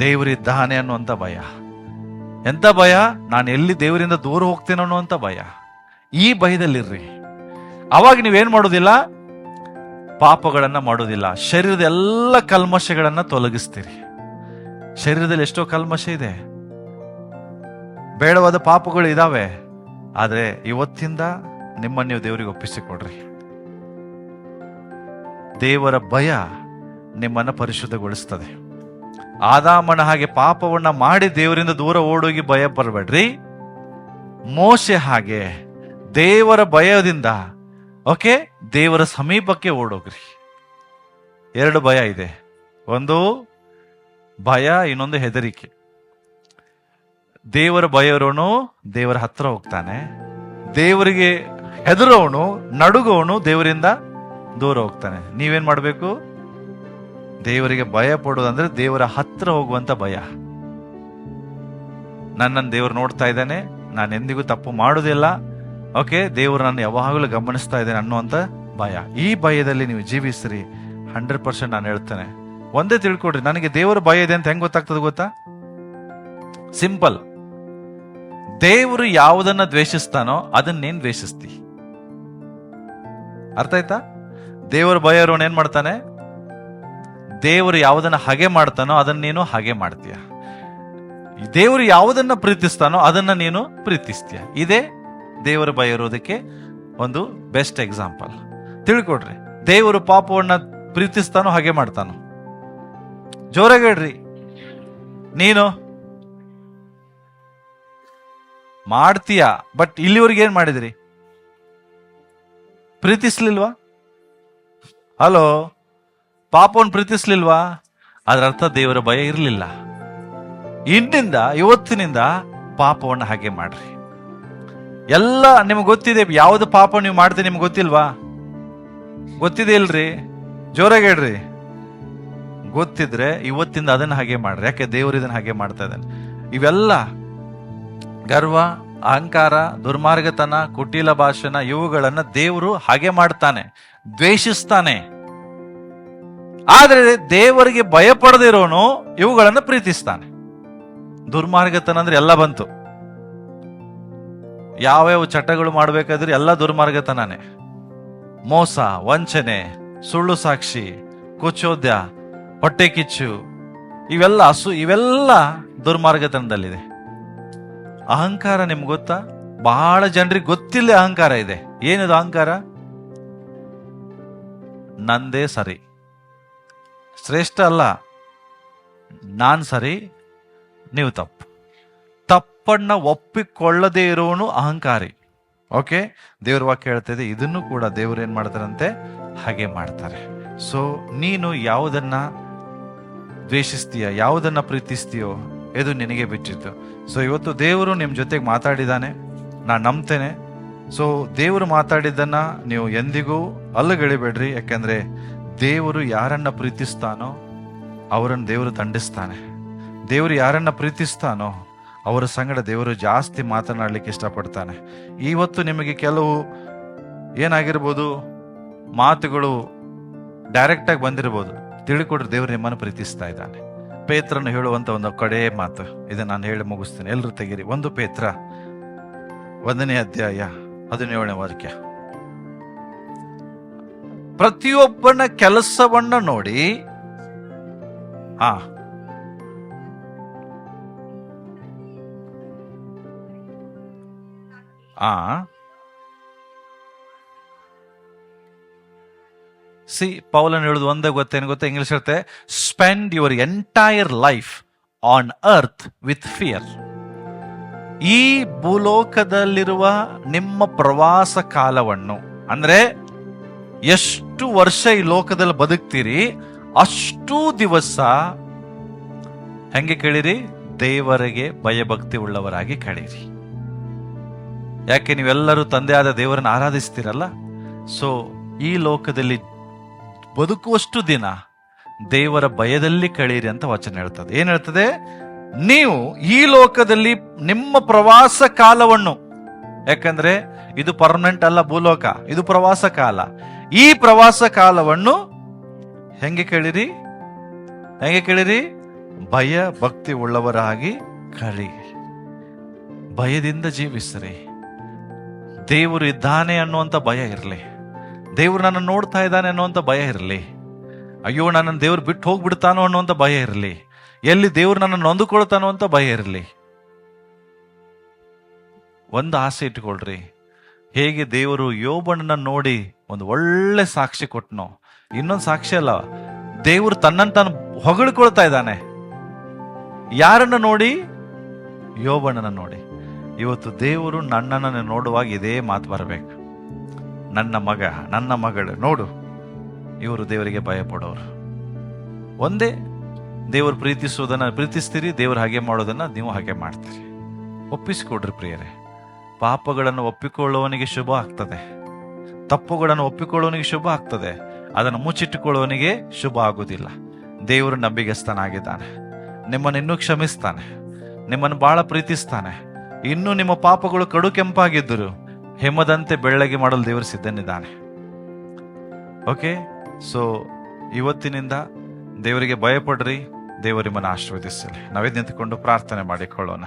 ದೇವರಿದ್ದಾನೆ ಅನ್ನುವಂಥ ಭಯ. ಎಂತ ಭಯ? ನಾನು ಎಲ್ಲಿ ದೇವರಿಂದ ದೂರ ಹೋಗ್ತೇನೆ ಅನ್ನುವಂಥ ಭಯ. ಈ ಭಯದಲ್ಲಿರ್ರಿ. ಅವಾಗ ನೀವೇನ್ ಮಾಡೋದಿಲ್ಲ? ಪಾಪಗಳನ್ನ ಮಾಡೋದಿಲ್ಲ. ಶರೀರದ ಎಲ್ಲ ಕಲ್ಮಶಗಳನ್ನ ತೊಲಗಿಸ್ತೀರಿ. ಶರೀರದಲ್ಲಿ ಎಷ್ಟೋ ಕಲ್ಮಶ ಇದೆ, ಬೇಡವಾದ ಪಾಪಗಳು ಇದಾವೆ. ಆದ್ರೆ ಇವತ್ತಿಂದ ನಿಮ್ಮನ್ನು ನೀವು ದೇವರಿಗೆ ಒಪ್ಪಿಸಿಕೊಡ್ರಿ. ದೇವರ ಭಯ ನಿಮ್ಮನ್ನು ಪರಿಶುದ್ಧಗೊಳಿಸ್ತದೆ. ಆದಾಮನ ಹಾಗೆ ಪಾಪವನ್ನ ಮಾಡಿ ದೇವರಿಂದ ದೂರ ಓಡೋಗಿ ಭಯ ಬರಬೇಡ್ರಿ. ಮೋಶೆ ಹಾಗೆ ದೇವರ ಭಯದಿಂದ ದೇವರ ಸಮೀಪಕ್ಕೆ ಓಡೋಗ್ರಿ. 2 ಭಯ ಇದೆ. ಒಂದು ಭಯ, ಇನ್ನೊಂದು ಹೆದರಿಕೆ. ದೇವರ ಭಯರೋನು ದೇವರ ಹತ್ರ ಹೋಗ್ತಾನೆ. ದೇವರಿಗೆ ಹೆದರೋನು, ನಡುಗೋನು ದೇವರಿಂದ ದೂರ ಹೋಗ್ತಾನೆ. ನೀವೇನ್ ಮಾಡ್ಬೇಕು? ದೇವರಿಗೆ ಭಯ ಪಡೋದಂದ್ರೆ ದೇವರ ಹತ್ರ ಹೋಗುವಂತ ಭಯ. ನನ್ನನ್ನು ದೇವರು ನೋಡ್ತಾ ಇದ್ದಾನೆ, ನಾನು ಎಂದಿಗೂ ತಪ್ಪು ಮಾಡುವುದಿಲ್ಲ, ದೇವರು ನಾನು ಯಾವಾಗಲೂ ಗಮನಿಸ್ತಾ ಇದ್ದೇನೆ ಅನ್ನುವಂಥ ಭಯ. ಈ ಭಯದಲ್ಲಿ ನೀವು ಜೀವಿಸ್ರಿ. 100% ನಾನು ಹೇಳ್ತೇನೆ. ಒಂದೇ ತಿಳ್ಕೊಡ್ರಿ, ನನಗೆ ದೇವರ ಭಯ ಇದೆ ಅಂತ ಹೆಂಗ್ ಗೊತ್ತಾಗ್ತದೆ ಗೊತ್ತಾ? ಸಿಂಪಲ್. ದೇವರು ಯಾವುದನ್ನ ದ್ವೇಷಿಸ್ತಾನೋ ಅದನ್ನೇನ್ ದ್ವೇಷಿಸ್ತಿ. ಅರ್ಥ ಆಯ್ತಾ? ದೇವರ ಭಯ ಇರೋನು ಏನ್ ಮಾಡ್ತಾನೆ? ದೇವರು ಯಾವುದನ್ನ ಹಾಗೆ ಮಾಡ್ತಾನೋ ಅದನ್ನ ನೀನು ಹಾಗೆ ಮಾಡ್ತೀಯ. ದೇವರು ಯಾವುದನ್ನ ಪ್ರೀತಿಸ್ತಾನೋ ಅದನ್ನ ನೀನು ಪ್ರೀತಿಸ್ತೀಯ. ಇದೇ ದೇವರ ಭಯ ಇರೋದಕ್ಕೆ ಒಂದು ಬೆಸ್ಟ್ ಎಕ್ಸಾಂಪಲ್. ತಿಳ್ಕೊಡ್ರಿ, ದೇವರು ಪಾಪವನ್ನ ಪ್ರೀತಿಸ್ತಾನೋ ಹಾಗೆ ಮಾಡ್ತಾನೋ? ಜೋರಾಗಿ ಹೇಳ್ರಿ. ನೀನು ಮಾಡ್ತೀಯ, ಬಟ್ ಇಲ್ಲಿವರೆಗೆ ಏನ್ ಮಾಡಿದಿರಿ? ಪ್ರೀತಿಸ್ಲಿಲ್ವಾ? ಹಲೋ, ಪಾಪವನ್ನು ಪ್ರೀತಿಸ್ಲಿಲ್ವಾ? ಅದರ ಅರ್ಥ ದೇವರ ಭಯ ಇರಲಿಲ್ಲ. ಇವತ್ತಿನಿಂದ ಪಾಪವನ್ನು ಹಾಗೆ ಮಾಡ್ರಿ. ಎಲ್ಲ ನಿಮ್ಗೆ ಗೊತ್ತಿದೆ. ಯಾವ್ದು ಪಾಪ ನೀವು ಮಾಡ್ತೀರಿ ನಿಮ್ಗೆ ಗೊತ್ತಿಲ್ವಾ? ಗೊತ್ತಿದೆ ಇಲ್ರಿ? ಜೋರಾಗಿ ಹೇಳ್ರಿ. ಗೊತ್ತಿದ್ರೆ ಇವತ್ತಿಂದ ಅದನ್ನ ಹಾಗೆ ಮಾಡ್ರಿ. ಯಾಕೆ ದೇವರು ಇದನ್ನ ಹಾಗೆ ಮಾಡ್ತಾ ಇದ್ದಾನೆ. ಇವೆಲ್ಲ ಗರ್ವ, ಅಹಂಕಾರ, ದುರ್ಮಾರ್ಗತನ, ಕುಟಿಲ ಭಾಷಣ, ಇವುಗಳನ್ನ ದೇವರು ಹಾಗೆ ಮಾಡ್ತಾನೆ, ದ್ವೇಷಿಸ್ತಾನೆ. ಆದ್ರೆ ದೇವರಿಗೆ ಭಯ ಪಡೆದಿರೋನು ಇವುಗಳನ್ನ ಪ್ರೀತಿಸ್ತಾನೆ. ದುರ್ಮಾರ್ಗತನ ಅಂದ್ರೆ ಎಲ್ಲ ಬಂತು. ಯಾವ್ಯಾವ ಚಟಗಳು ಮಾಡ್ಬೇಕಾದ್ರೆ ಎಲ್ಲ ದುರ್ಮಾರ್ಗತನೇ. ಮೋಸ, ವಂಚನೆ, ಸುಳ್ಳು ಸಾಕ್ಷಿ, ಕುಚೋದ್ಯ, ಹೊಟ್ಟೆ ಕಿಚ್ಚು, ಇವೆಲ್ಲ ದುರ್ಮಾರ್ಗತನದಲ್ಲಿದೆ. ಅಹಂಕಾರ ನಿಮ್ಗೆ ಗೊತ್ತಾ? ಬಹಳ ಜನರಿಗೆ ಗೊತ್ತಿಲ್ಲ ಅಹಂಕಾರ ಇದೆ. ಏನದು ಅಹಂಕಾರ? ನಂದೇ ಸರಿ, ಶ್ರೇಷ್ಠ ಅಲ್ಲ, ನಾನ್ ಸರಿ, ನೀವು ತಪ್ಪು. ತಪ್ಪನ್ನ ಒಪ್ಪಿಕೊಳ್ಳದೇ ಇರೋನು ಅಹಂಕಾರಿ. ಓಕೆ, ದೇವ್ರ ವಾಕ್ಯ ಹೇಳ್ತಿದೆ, ಇದನ್ನು ಕೂಡ ದೇವರು ಏನ್ ಮಾಡ್ತಾರಂತೆ, ಹಾಗೆ ಮಾಡ್ತಾರೆ. ಸೊ ನೀನು ಯಾವುದನ್ನ ದ್ವೇಷಿಸ್ತೀಯ, ಯಾವುದನ್ನ ಪ್ರೀತಿಸ್ತೀಯೋ ಇದು ನಿನಗೆ ಬಿಟ್ಟಿತ್ತು. ಸೊ ಇವತ್ತು ದೇವರು ನಿಮ್ಮ ಜೊತೆಗೆ ಮಾತಾಡಿದ್ದಾನೆ, ನಾನು ನಂಬ್ತೇನೆ. ಸೊ ದೇವರು ಮಾತಾಡಿದ್ದನ್ನ ನೀವು ಎಂದಿಗೂ ಅಲ್ಲಗಳಿಬೇಡ್ರಿ. ಯಾಕೆಂದ್ರೆ ದೇವರು ಯಾರನ್ನ ಪ್ರೀತಿಸ್ತಾನೋ ಅವರನ್ನು ದೇವರು ದಂಡಿಸ್ತಾನೆ. ದೇವರು ಯಾರನ್ನ ಪ್ರೀತಿಸ್ತಾನೋ ಅವರ ಸಂಗಡ ದೇವರು ಜಾಸ್ತಿ ಮಾತನಾಡ್ಲಿಕ್ಕೆ ಇಷ್ಟಪಡ್ತಾನೆ. ಇವತ್ತು ನಿಮಗೆ ಕೆಲವು ಏನಾಗಿರ್ಬೋದು, ಮಾತುಗಳು ಡೈರೆಕ್ಟ್ ಆಗಿ ಬಂದಿರ್ಬೋದು. ತಿಳಿಕೊಡ್ರಿ, ದೇವರು ನಿಮ್ಮನ್ನು ಪ್ರೀತಿಸ್ತಾ ಇದ್ದಾನೆ. ಪೇತ್ರನು ಹೇಳುವಂತ ಒಂದು ಕಡೆ ಮಾತು, ಇದನ್ನ ನಾನು ಹೇಳಿ ಮುಗಿಸ್ತೇನೆ. ಎಲ್ಲರೂ ತೆಗೀರಿ. 1 ಪೇತ್ರ 1ನೇ ಅಧ್ಯಾಯ 17ನೇ ವಾಕ್ಯ. ಪ್ರತಿಯೊಬ್ಬನ ಕೆಲಸವನ್ನ ನೋಡಿ ಪೌಲನ್ ಹೇಳುದು ಒಂದೇ ಗೊತ್ತೇನು ಗೊತ್ತಾ? ಇಂಗ್ಲಿಷ್ ಇರುತ್ತೆ, spend your entire life on earth with fear. ಈ ಭೂಲೋಕದಲ್ಲಿರುವ ನಿಮ್ಮ ಪ್ರವಾಸ ಕಾಲವನ್ನು, ಅಂದ್ರೆ ಎಷ್ಟು ವರ್ಷ ಈ ಲೋಕದಲ್ಲಿ ಬದುಕ್ತೀರಿ ಅಷ್ಟು ದಿವಸ ಹೆಂಗೆ ಕೇಳಿರಿ? ದೇವರಿಗೆ ಭಯಭಕ್ತಿ ಉಳ್ಳವರಾಗಿ ಕಳೀರಿ. ಯಾಕೆ ನೀವೆಲ್ಲರೂ ತಂದೆಯಾದ ದೇವರನ್ನು ಆರಾಧಿಸ್ತೀರಲ್ಲ. ಸೊ ಈ ಲೋಕದಲ್ಲಿ ಬದುಕುವಷ್ಟು ದಿನ ದೇವರ ಭಯದಲ್ಲಿ ಕಳೀರಿ ಅಂತ ವಚನ ಹೇಳ್ತದೆ. ಏನ್ ಹೇಳ್ತದೆ? ನೀವು ಈ ಲೋಕದಲ್ಲಿ ನಿಮ್ಮ ಪ್ರವಾಸ ಕಾಲವನ್ನು, ಯಾಕಂದ್ರೆ ಇದು ಪರ್ಮನೆಂಟ್ ಅಲ್ಲ, ಭೂಲೋಕ ಇದು ಪ್ರವಾಸ ಕಾಲ. ಈ ಪ್ರವಾಸ ಕಾಲವನ್ನು ಹೆಂಗೆ ಕೇಳಿರಿ? ಭಯ ಭಕ್ತಿ ಉಳ್ಳವರಾಗಿ ಕಳಿ. ಭಯದಿಂದ ಜೀವಿಸ್ರಿ. ದೇವರು ಇದ್ದಾನೆ ಅನ್ನುವಂಥ ಭಯ ಇರಲಿ. ದೇವರು ನನ್ನ ನೋಡ್ತಾ ಇದ್ದಾನೆ ಅನ್ನುವಂಥ ಭಯ ಇರಲಿ. ಅಯ್ಯೋ ನನ್ನನ್ನು ದೇವ್ರು ಬಿಟ್ಟು ಹೋಗ್ಬಿಡ್ತಾನೋ ಅನ್ನುವಂಥ ಭಯ ಇರಲಿ. ಎಲ್ಲಿ ದೇವ್ರು ನನ್ನ ನೊಂದುಕೊಳ್ತಾನೋ ಅಂತ ಭಯ ಇರಲಿ. ಒಂದು ಆಸೆ ಇಟ್ಕೊಳ್ರಿ, ಹೇಗೆ ದೇವರು ಯೋಬನನ್ನ ನೋಡಿ ಒಂದು ಒಳ್ಳೆ ಸಾಕ್ಷಿ ಕೊಟ್ಟನೋ, ಇನ್ನೊಂದು ಸಾಕ್ಷಿ ಅಲ್ಲ, ದೇವರು ತನ್ನನ್ನು ತಾನು ಹೊಗಳ್ಕೊಳ್ತಾ ಇದ್ದಾನೆ. ಯಾರನ್ನ ನೋಡಿ? ಯೋಬನನ್ನ ನೋಡಿ. ಇವತ್ತು ದೇವರು ನನ್ನನ್ನು ನೋಡುವಾಗ ಇದೇ ಮಾತು ಬರಬೇಕು. ನನ್ನ ಮಗ, ನನ್ನ ಮಗಳು ನೋಡು, ಇವರು ದೇವರಿಗೆ ಭಯ ಪಡೋರು. ಒಂದೇ, ದೇವರು ಪ್ರೀತಿಸುವುದನ್ನ ಪ್ರೀತಿಸ್ತೀರಿ, ದೇವರು ಹಾಗೆ ಮಾಡೋದನ್ನ ನೀವು ಹಾಗೆ ಮಾಡ್ತೀರಿ. ಒಪ್ಪಿಸಿಕೊಡ್ರಿ ಪ್ರಿಯರೇ. ಪಾಪಗಳನ್ನು ಒಪ್ಪಿಕೊಳ್ಳುವವನಿಗೆ ಶುಭ ಆಗ್ತದೆ, ತಪ್ಪುಗಳನ್ನು ಒಪ್ಪಿಕೊಳ್ಳುವವನಿಗೆ ಶುಭ ಆಗ್ತದೆ. ಅದನ್ನು ಮುಚ್ಚಿಟ್ಟುಕೊಳ್ಳುವವನಿಗೆ ಶುಭ ಆಗುವುದಿಲ್ಲ. ದೇವರು ನಂಬಿಗಸ್ತನಾಗಿದ್ದಾನೆ. ನಿಮ್ಮನ್ನು ಇನ್ನೂ ಕ್ಷಮಿಸ್ತಾನೆ, ನಿಮ್ಮನ್ನು ಬಹಳ ಪ್ರೀತಿಸ್ತಾನೆ. ಇನ್ನೂ ನಿಮ್ಮ ಪಾಪಗಳು ಕಡು ಕೆಂಪಾಗಿದ್ದರು ಹಿಮದಂತೆ ಬೆಳ್ಳಗೆ ಮಾಡಲು ದೇವರು ಸಿದ್ಧನಿದ್ದಾನೆ. ಓಕೆ, ಸೊ ಇವತ್ತಿನಿಂದ ದೇವರಿಗೆ ಭಯಪಡ್ರಿ. ದೇವರು ನಿಮ್ಮನ್ನು ಆಶೀರ್ವದಿಸಲಿ. ನಾವೇ ನಿಂತುಕೊಂಡು ಪ್ರಾರ್ಥನೆ ಮಾಡಿಕೊಳ್ಳೋಣ.